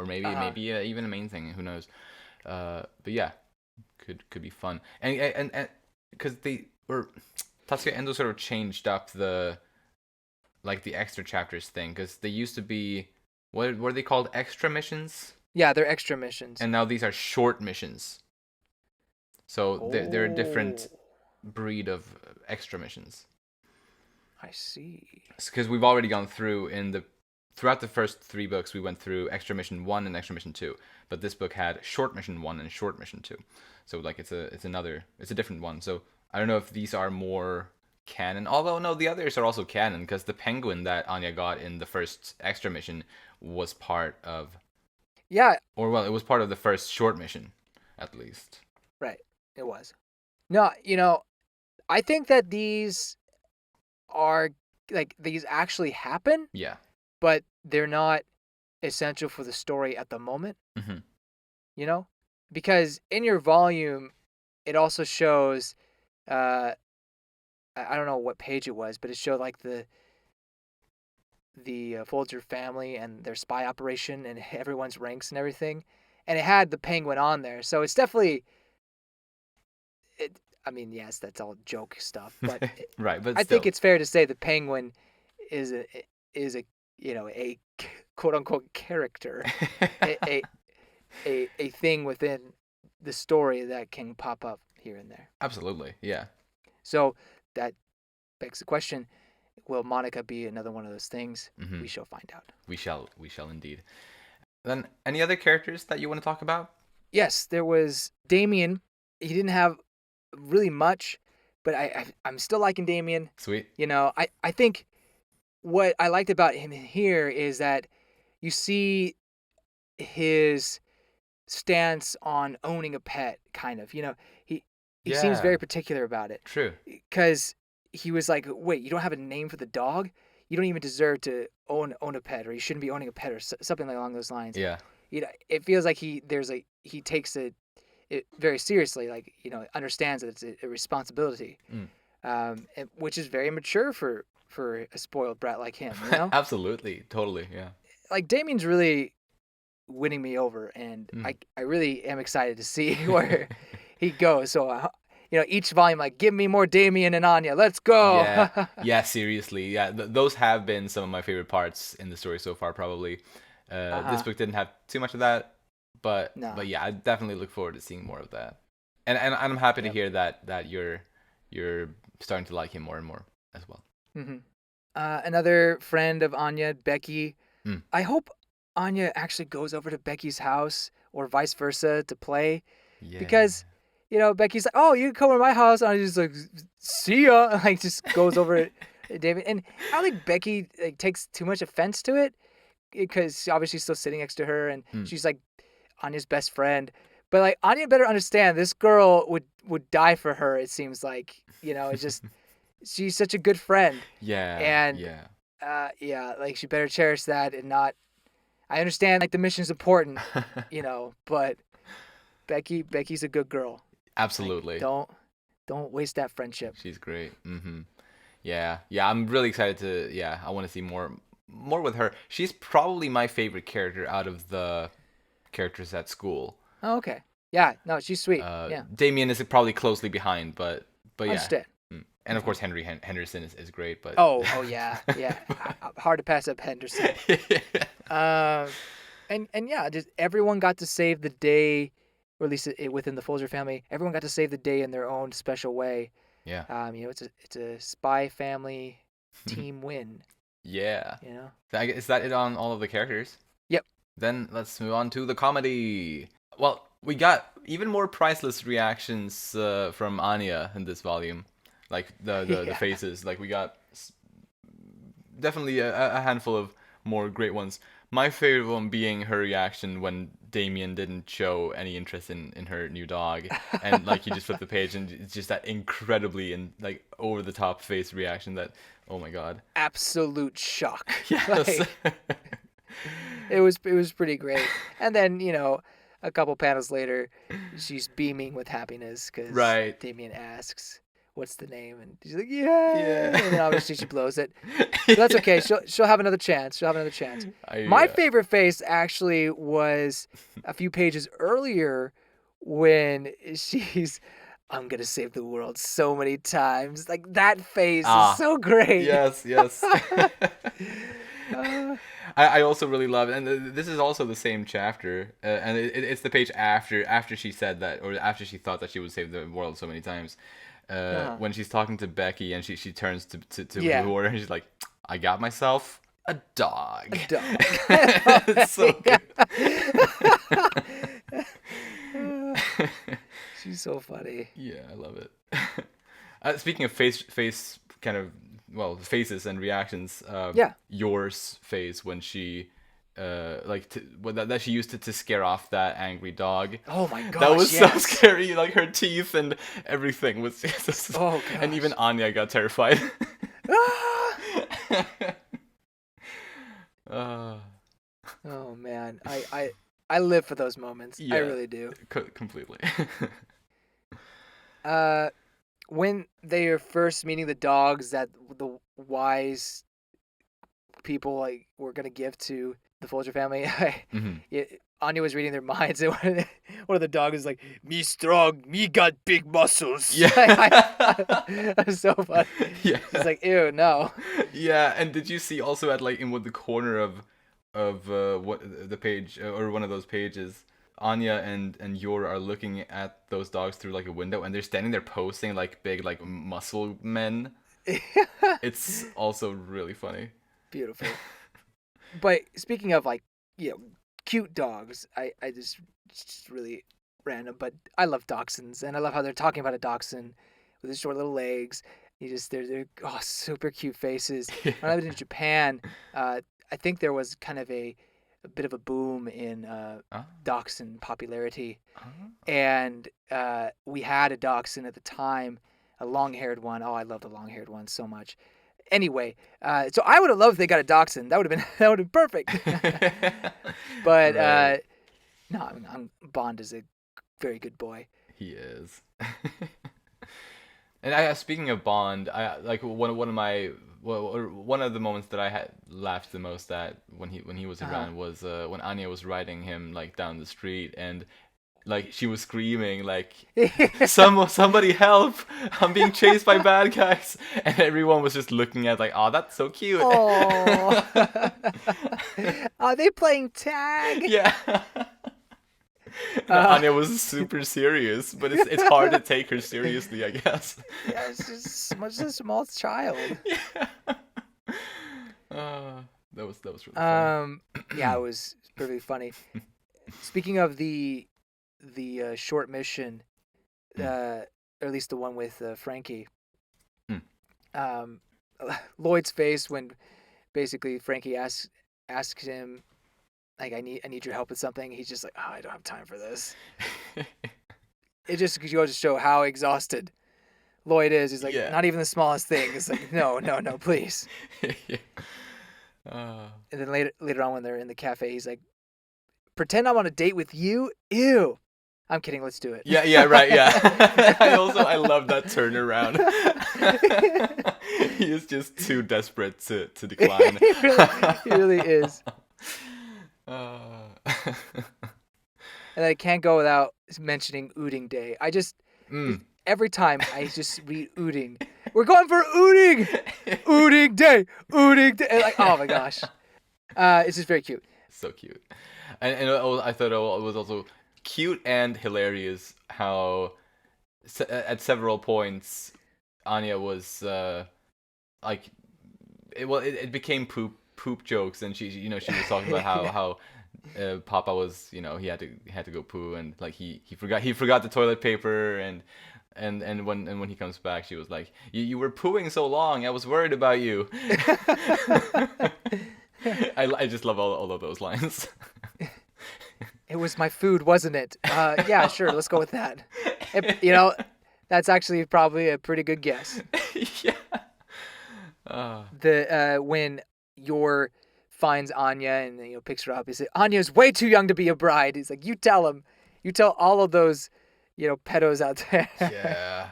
maybe Uh huh. even a main thing. Who knows? But yeah, could be fun and because they were Tatsuya Endo sort of changed up the like the extra chapters thing because they used to be what were they called? Extra missions? Yeah, they're extra missions. And now these are short missions. So they're a different Oh, breed of extra missions. I see. Because we've already gone through throughout the first 3 books, we went through Extra Mission 1 and Extra Mission 2, but this book had Short Mission 1 and Short Mission 2. So like it's a different one. So I don't know if these are more canon. Although no, the others are also canon because the penguin that Anya got in the first Extra Mission was part of Yeah, it was part of the first short mission at least. right. It was. No, I think that these are like these actually happen, Yeah. but they're not essential for the story at the moment, Mhm. Because in your volume it also shows I don't know what page it was, but it showed like the Folger family and their spy operation and everyone's ranks and everything, and it had the penguin on there. So it's definitely it. I mean, yes, that's all joke stuff, but Right, but I still. think it's fair to say the penguin is a a quote unquote character, a, a thing within the story that can pop up here and there. Absolutely. Yeah. So that begs the question: will Monica be another one of those things? Mhm. We shall find out. We shall indeed. Then any other characters that you want to talk about? Yes, there was Damien. He didn't have really much, but I'm still liking Damien. Sweet. I think what I liked about him here is that you see his stance on owning a pet, kind of. He seems very Yeah. particular about it True. because he was like, "Wait, you don't have a name for the dog? You don't even deserve to own a pet, or you shouldn't be owning a pet, or something along those lines." Yeah. It feels like he takes it very seriously, like understands that it's a responsibility, which is very mature for a spoiled brat like him. Absolutely. Totally. Yeah. Like Damien's really winning me over, and I really am excited to see where he goes. So each volume, like, give me more Damien and Anya, let's go. Yeah. Yeah. Seriously. Yeah. Those have been some of my favorite parts in the story so far. Probably. This book didn't have too much of that, but No. yeah, I definitely look forward to seeing more of that. And I'm happy to Yep. hear that you're starting to like him more and more as well. Mm-hmm. Another friend of Anya, Becky. I hope Anya actually goes over to Becky's house or vice versa to play, Yeah. because Becky's like, "Oh, you can come to my house," and I just like, "See ya," like just goes over to David, and I don't think Becky takes too much offense to it because obviously she's still sitting next to her, and she's like Anya's best friend. But like Anya better understand, this girl would die for her. It seems like it's just she's such a good friend. Yeah. And yeah. like she better cherish that and not. I understand like the mission's important, but Becky's a good girl. Absolutely. Like, don't waste that friendship. She's great. Yeah. Yeah. I'm really excited to. Yeah. I want to see more with her. She's probably my favorite character out of the characters at school. Oh, okay. Yeah. No, she's sweet. Yeah. Damien is probably closely behind, but yeah. Understand. And of course Henderson is great, but oh yeah. Hard to pass up Henderson. And yeah, just everyone got to save the day, or at least within the Folger family, everyone got to save the day in their own special way. Yeah. It's a spy family team win. Yeah. Is that it on all of the characters? Yep. Then let's move on to the comedy. Well, we got even more priceless reactions from Anya in this volume. Like the faces. Like we got definitely a handful of more great ones. My favorite one being her reaction when Damien didn't show any interest in her new dog, and like he just flipped the page, and it's just that incredibly and like over the top face reaction that, oh my god, absolute shock. Yes. It was pretty great. And then a couple panels later, she's beaming with happiness because Damien asks, "What's the name?" And she's like, "Yeah." And then obviously she blows it. But that's okay. She'll have another chance. My favorite face actually was a few pages earlier when she's, "I'm gonna save the world so many times." Like that face is so great. Yes. Uh, I also really love, and this is also the same chapter, and it's the page after she said that, or after she thought that she would save the world so many times. uh, When she's talking to Becky, and she turns to yeah, her, and she's like, "I got myself a dog." a dog. It's so good. She's so funny. Yeah, I love it. Speaking of face kind of, well, faces and reactions, Yeah. yours face when she that she used to scare off that angry dog. Oh my gosh. That was yes. so scary. Like her teeth and everything was just, Oh and gosh. even Anya got terrified. Ah! uh, Oh man, I live for those moments. I yeah, really do. completely. Uh, when they are first meeting the dogs that the wise people like were gonna give to the Folger family, Hmm. Anya was reading their minds, and one of the dogs is like, "Me strong, me got big muscles." Yeah. That was so funny. Yeah. She's like, "Ew, no." Yeah, and did you see also at like in the corner of what the page, or one of those pages, Anya and Yor are looking at those dogs through like a window, and they're standing there posing like big like muscle men. It's also really funny. Beautiful. But speaking of like, cute dogs, I just really random, but I love dachshunds, and I love how they're talking about a dachshund with his short little legs. They're super cute faces. When I lived in Japan, I think there was kind of a bit of a boom in Ah, dachshund popularity, ah. and we had a dachshund at the time, a long-haired one. Oh, I love the long-haired one so much. Anyway, so I would have loved if they got a dachshund. That would have been perfect. But Right. no, I mean, Bond is a very good boy. He is. And I, speaking of Bond, I like one of my, well, or one of the moments that I had laughed the most at when he was Uh-huh. around was when Anya was riding him like down the street, and like she was screaming like, somebody help, I'm being chased by bad guys," and everyone was just looking at like, "Oh, that's so cute." Oh, are they playing tag? Yeah. And Uh, Anya was super serious, but it's hard to take her seriously, I guess. yeah, it's just much a small child. Yeah. That was really funny. Yeah, it was pretty funny. Speaking of the short mission, Mm, or at least the one with Franky, mm. um, Lloyd's face when basically Franky asks him like, I need your help with something. He's just like, oh, I don't have time for this. It just goes to show how exhausted Lloyd is. He's like, Yeah. not even the smallest thing. It's like, no, please. Yeah. Uh, And then later on when they're in the cafe, he's like, pretend I'm on a date with you? Ew. I'm kidding. Let's do it. yeah, right, yeah. I love that turnaround. He is just too desperate to decline. He really is. Uh, And I can't go without mentioning Ooding Day. mm. Every time I just read Ooding. We're going for Ooding! Ooding Day! Ooding Day! And like, oh my gosh. It's just very cute. So cute. And I thought it was also cute and hilarious how at several points Anya was like, it became poop jokes, and she was talking about how Papa was, he had to go poo, and like he forgot the toilet paper, and when he comes back, she was like, you were pooing so long, I was worried about you. I just love all of those lines. It was my food, wasn't it? Yeah, sure. Let's go with that. That's actually probably a pretty good guess. Yeah. Uh, When Yor finds Anya and picks her up, he says, Anya's way too young to be a bride. He's like, you tell all of those pedos out there. yeah.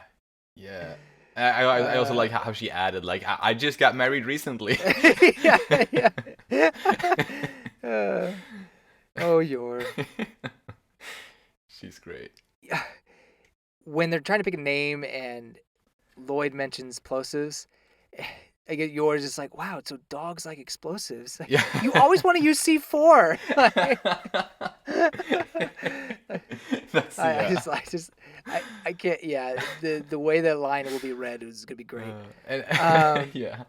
Yeah. I also like how she added, like, I just got married recently. Yeah. Oh, Yor. She's great. When they're trying to pick a name and Loid mentions plosives, I get yours. It's like, wow, so dogs like explosives. Like, Yeah. you always want to use C4. That's I yeah. just, I can't. Yeah, the way that line will be read is gonna be great. And Um, yeah.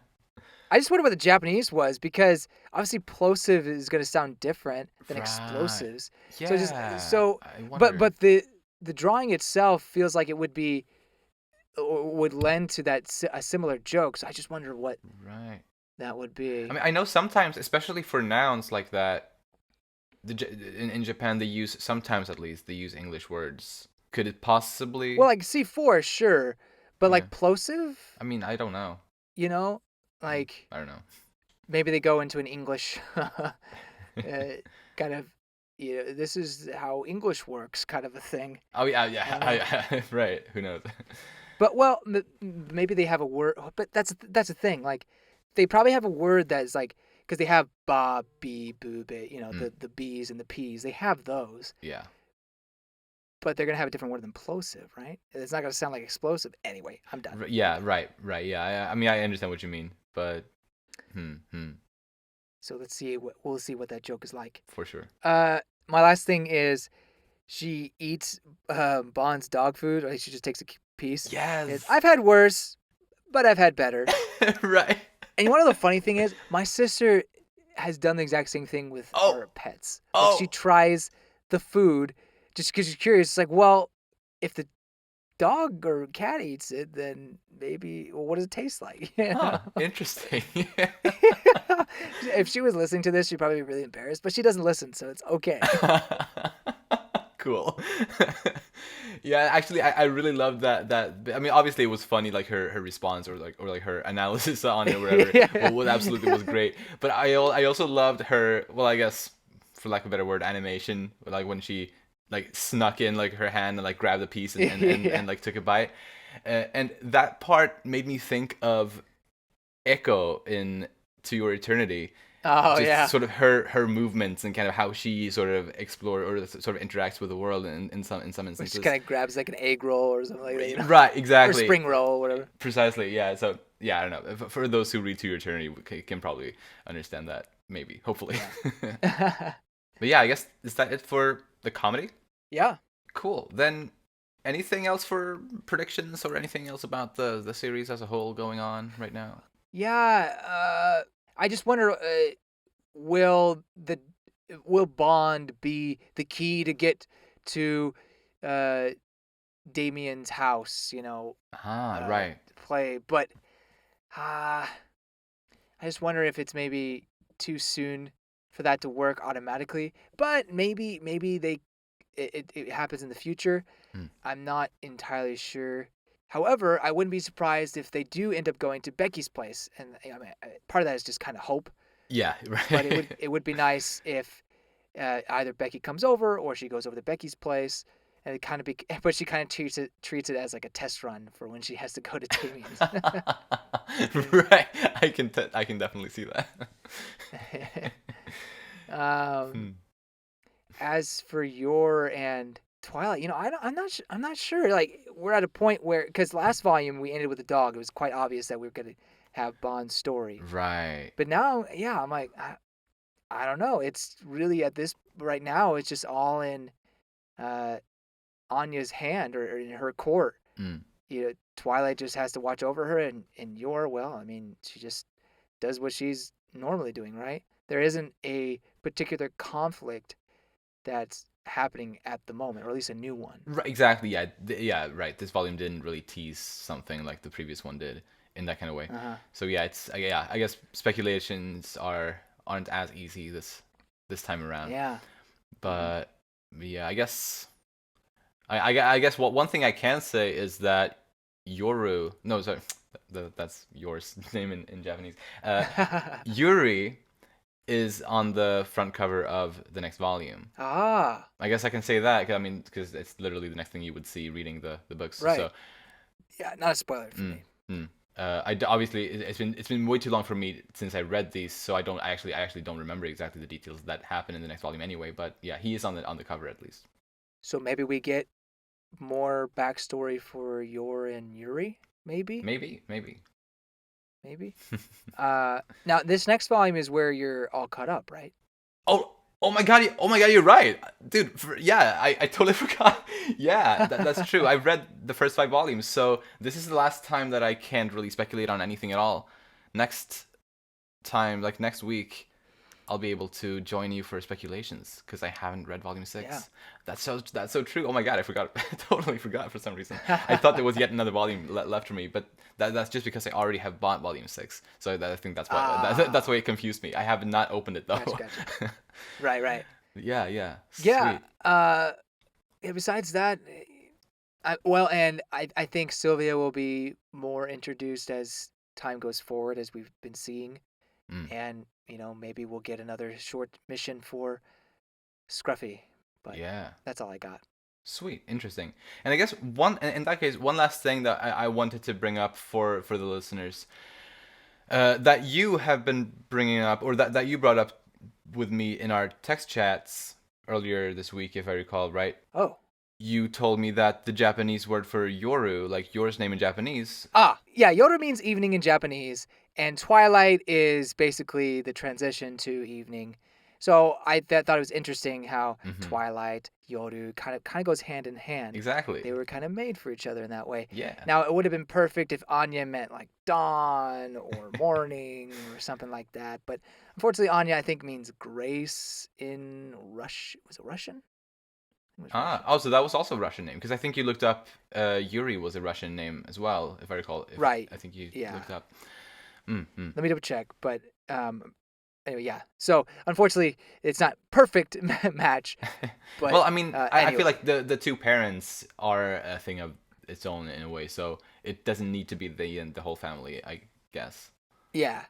I just wonder what the Japanese was because obviously plosive is gonna sound different than Right. explosives. So just Yeah. so, I but wonder. the drawing itself feels like it would be or would lend to a similar joke. So I just wonder what Right. that would I be. mean, I know sometimes, especially for nouns like that, in Japan they use sometimes at least they use English words. Could it possibly? Well, like C4, sure, but Yeah. like plosive, I mean, I don't know. you know, like I don't know. maybe they go into an English kind of, this is how English works kind of a thing. Oh yeah, yeah. Uh, Right. Who knows? but well, maybe they have a word, but that's the thing. Like, they probably have a word that's like because they have ba, bee, boo, be, Mm, the b's and the p's. They have those, yeah. but they're gonna have a different word than plosive, right? It's not gonna sound like explosive. Anyway, I'm done. I'm Yeah. done. Right. Right. Yeah. I mean, I understand what you mean, but So let's see we'll see what that joke is like. for sure. Uh, my last thing is she eats Bond's dog food, or she just takes a piece. Yes. I've had worse, but I've had better. Right. And you want to know the funny thing is, my sister has done the exact same thing with Oh. our pets. Like she Oh. tries the food just because she's curious. It's like, well, if the dog or cat eats it, then maybe, well, what does it taste like? Huh. Interesting. If she was listening to this, she'd probably be really embarrassed, but she doesn't listen, so it's okay. Cool. Yeah, actually, I really loved that. I mean, obviously, it was funny, like her response or like her analysis on it, or whatever. Yeah. Was absolutely was great. But I also loved her. Well, I guess for lack of a better word, animation. Like when she like snuck in like her hand and like grabbed a piece Yeah. and like took a bite, and that part made me think of Echo in To Your Eternity, Oh just yeah. sort of her movements and kind of how she sort of explore or sort of interacts with the world in some Where she instances. kind of grabs like an egg roll or something like that, Right, or exactly, spring roll, whatever. precisely. Yeah. So yeah, I don't know. For those who read To Your Eternity, can probably understand that. Maybe, hopefully. Yeah. But yeah, I guess is that it for the comedy? Yeah. Cool. Then anything else for predictions or anything else about the series as a whole going on right now? Yeah. I just wonder, will the will Bond be the key to get to uh Damien's house? Ah, right. Play, but uh, I just wonder if it's maybe too soon for that to work automatically. But maybe it happens in the future. Hmm. I'm not entirely sure. However, I wouldn't be surprised if they do end up going to Becky's place, and I mean, part of that is just kind of hope. Yeah, But right. it would be nice if either Becky comes over or she goes over to Becky's place, and it kind of be. But she kind of treats it as like a test run for when she has to go to Damien's. Right. I can definitely see that. um, Hmm. as for your and Twilight, I'm not sure. Like we're at a point where because last volume we ended with the dog, it was quite obvious that we were gonna have Bond's story. Right. But now, yeah, I'm like, I don't know. It's really at this right now. It's just all in uh, Anya's hand or in her court. Mm. Twilight just has to watch over her, and well, I mean, she just does what she's normally doing, right? There isn't a particular conflict that's happening at the moment, or at least a new one. Right, exactly. Yeah. Yeah. Right. This volume didn't really tease something like the previous one did in that kind of way. Uh-huh. So yeah, it's yeah. I guess speculations aren't as easy this time around. Yeah. Mm-hmm. But yeah, I guess I guess what one thing I can say is that Yoru. No, sorry. That's yours name in Japanese. Yuri is on the front cover of the next volume. Ah, I guess I can say that. 'Cause, I mean, because it's literally the next thing you would see reading the books. right. So, Yeah, not a spoiler for mm, me. mm. Obviously it's been way too long for me since I read these, so I actually don't remember exactly the details that happen in the next volume anyway. But yeah, he is on the cover at least. So maybe we get more backstory for Yor and Yuri, maybe? Maybe. maybe. Now this next volume is where you're all caught up, right? Oh, oh my god, you're right, dude. Yeah, I totally forgot. Yeah, that's true. I've read the first 5 volumes, so this is the last time that I can't really speculate on anything at all. Next time, like next week, I'll be able to join you for speculations because I haven't read volume Yeah. 6. That's so true. Oh my god, I forgot. I totally forgot for some reason. I thought there was yet another volume left for me, but that's just because I already have bought volume 6. So I think that's why that's why Ah, it confused me. I have not opened it gotcha, though. gotcha. Right, right. Yeah, Yeah. sweet. Yeah, besides that, well, and I think Sylvia will be more introduced as time goes forward, as we've been seeing, Mm, and maybe we'll get another short mission for Scruffy, but yeah. that's all I got. Sweet, interesting. And I guess in that case, one last thing that I wanted to bring up for the listeners, that you have been bringing up, or that you brought up with me in our text chats earlier this week, if I recall right. Oh, You told me that the Japanese word for yoru, like yours name in Japanese. yeah, Yoru means evening in Japanese, and Twilight is basically the transition to evening. So I thought it was interesting how Hmm. Twilight, Yoru kind of goes hand in hand. Exactly. They were kind of made for each other in that way. Yeah. Now it would have been perfect if Anya meant like dawn or morning or something like that, but unfortunately Anya I think means grace in Rush. Was it Russian? It was Ah, Russian. oh, so that was also a Russian name because I think you looked up Yuri was a Russian name as well, if I recall. If Right. I think you Yeah. looked up. Mm-hmm. Let me double check, but anyway, yeah. So unfortunately, it's not perfect match, Well, but I mean, I feel anyway, like the two parents are a thing of its own in a way, so it doesn't need to be the whole family, I guess. yeah,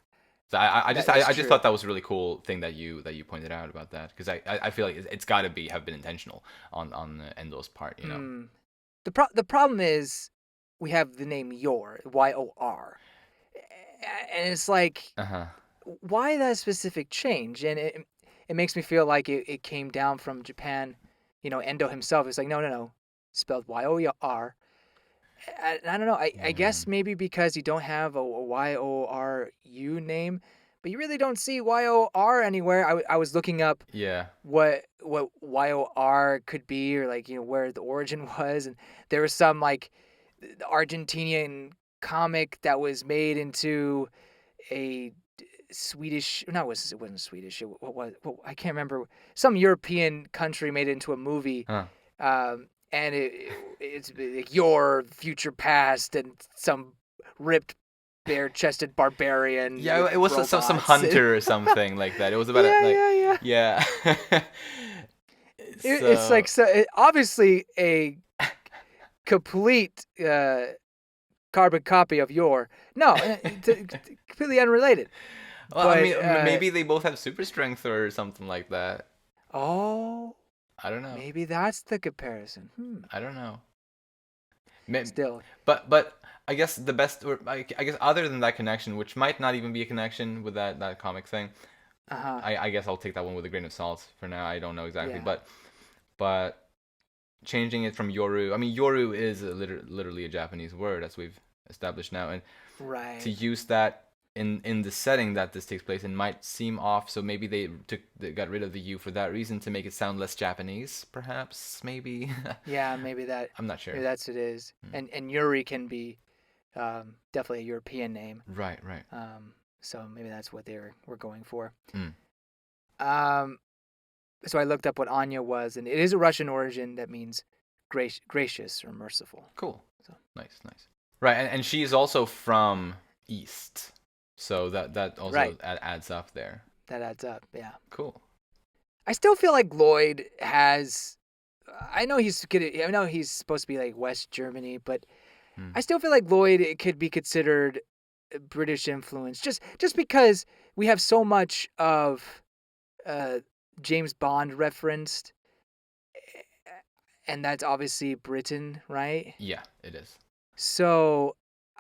So that's I just true. thought that was a really cool thing that you pointed out about that because I feel like it's got to be have been intentional on Endo's part, you know. Mm. The problem is we have the name Yor, and it's like Uh huh. why that specific change? And it makes me feel like it came down from Japan. Endo himself is like no, spelled Yor. I don't know. I Mm, guess maybe because you don't have a Yoru name, but you really don't see Yor anywhere. I was looking up yeah. what Yor could be, or like where the origin was, and there was some like the Argentinian comic that was made into a Swedish. No, it wasn't Swedish. What was? I can't remember. Some European country made it into a movie, Huh. and it's like your future past and some ripped bare-chested barbarian Yeah, with it was some robots. hunter or something like that. It was about Yeah, like yeah, yeah. yeah. It's So like obviously a complete carbon copy of your. No, completely unrelated. well, I But mean, maybe they both have super strength or something like that. oh, I don't know. maybe that's the comparison. I don't know. May- Still, but I guess the best, or I guess other than that connection, which might not even be a connection with that comic thing, uh huh. I guess I'll take that one with a grain of salt for now. I don't know exactly, Yeah. but changing it from yoru, I mean yoru is literally a Japanese word as we've established now, and to Right. use that in the setting that this takes place in might seem off. So maybe they got rid of the U for that reason to make it sound less Japanese, perhaps. Maybe Yeah. Maybe I'm not maybe sure. that's what it is. Mm. And Yuri can be definitely a European name. Right. So maybe that's what were going for. Mm. Um, so I looked up what Anya was, and it is a Russian origin that means gracious or merciful. Cool. So Nice. Right, and she's also from East, so that also right, adds up there. that adds up. Yeah. Cool. I still feel like Loid has. I know he's good. I know he's supposed to be like West Germany, but Mm. I still feel like Loid could be considered British influence, just because we have so much of uh, James Bond referenced, and that's obviously Britain, right? Yeah, it is. So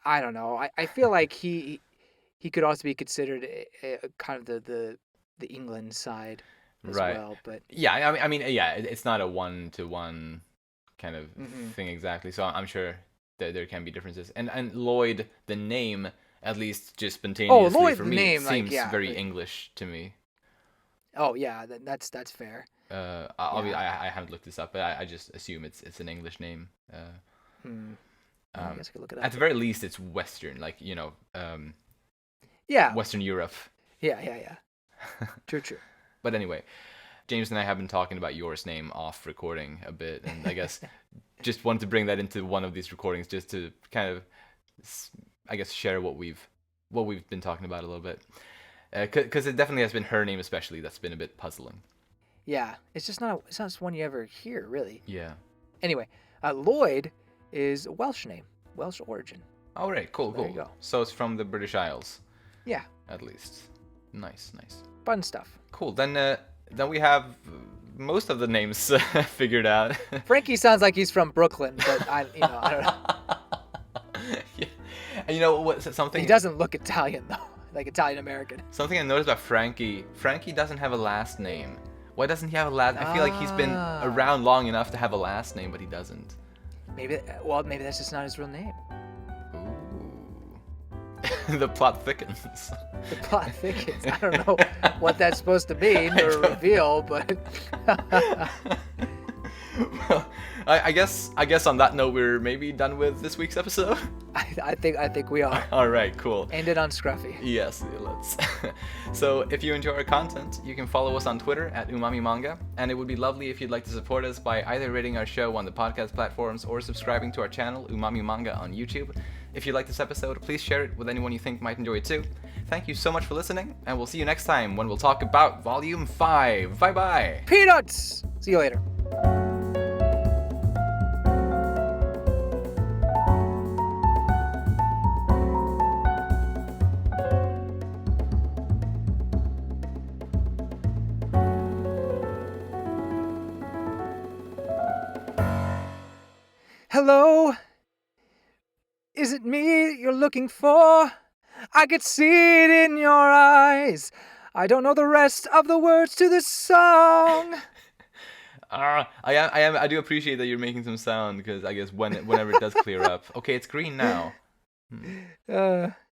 I don't know. I feel like he could also be considered a kind of the England side as Right. well. But Yeah, I mean, yeah, it's not a one-to-one kind of hmm thing exactly. So I'm sure there can be differences. And Lloyd, the name, At least just Oh, spontaneously Loid, for the me, name, it like, seems yeah. very English to me. Oh, yeah, that's fair. I haven't looked this up, but I just assume it's an English name. I guess I could look it up. At the very least, it's Western, like Yeah. Western Europe. Yeah. True. But anyway, James and I have been talking about yours name off recording a bit, and I guess just wanted to bring that into one of these recordings just to kind of, I guess, share what we've been talking about a little bit. Because it definitely has been her name especially that's been a bit puzzling. Yeah, it's not one you ever hear, really. Yeah. Anyway, Loid is a Welsh name, Welsh origin. All right, cool. There you go. So it's from the British Isles. Yeah. At least. Nice. Fun stuff. Cool. Then we have most of the names figured out. Franky sounds like he's from Brooklyn, but I don't know. Yeah. And you know what? Something. He doesn't look Italian though, like Italian American. Something I noticed about Franky. Franky doesn't have a last name. Why doesn't he have a last? I feel like he's been around long enough to have a last name, but he doesn't. Maybe that's just not his real name. Ooh. The plot thickens. The plot thickens. I don't know what that's supposed to mean or reveal, but. Well, I guess on that note we're maybe done with this week's episode. I think we are. All right, cool. End it on Scruffy. Yes, let's. So if you enjoy our content, you can follow us on Twitter at Umami Manga, and it would be lovely if you'd like to support us by either rating our show on the podcast platforms or subscribing to our channel Umami Manga on YouTube. If you like this episode, please share it with anyone you think might enjoy it too. Thank you so much for listening, and we'll see you next time when we'll talk about Volume 5. Bye-bye! Peanuts! See you later. Hello? Is it me you're looking for? I could see it in your eyes. I don't know the rest of the words to this song. I do appreciate that you're making some sound, because I guess whenever it does clear up. Okay, it's green now.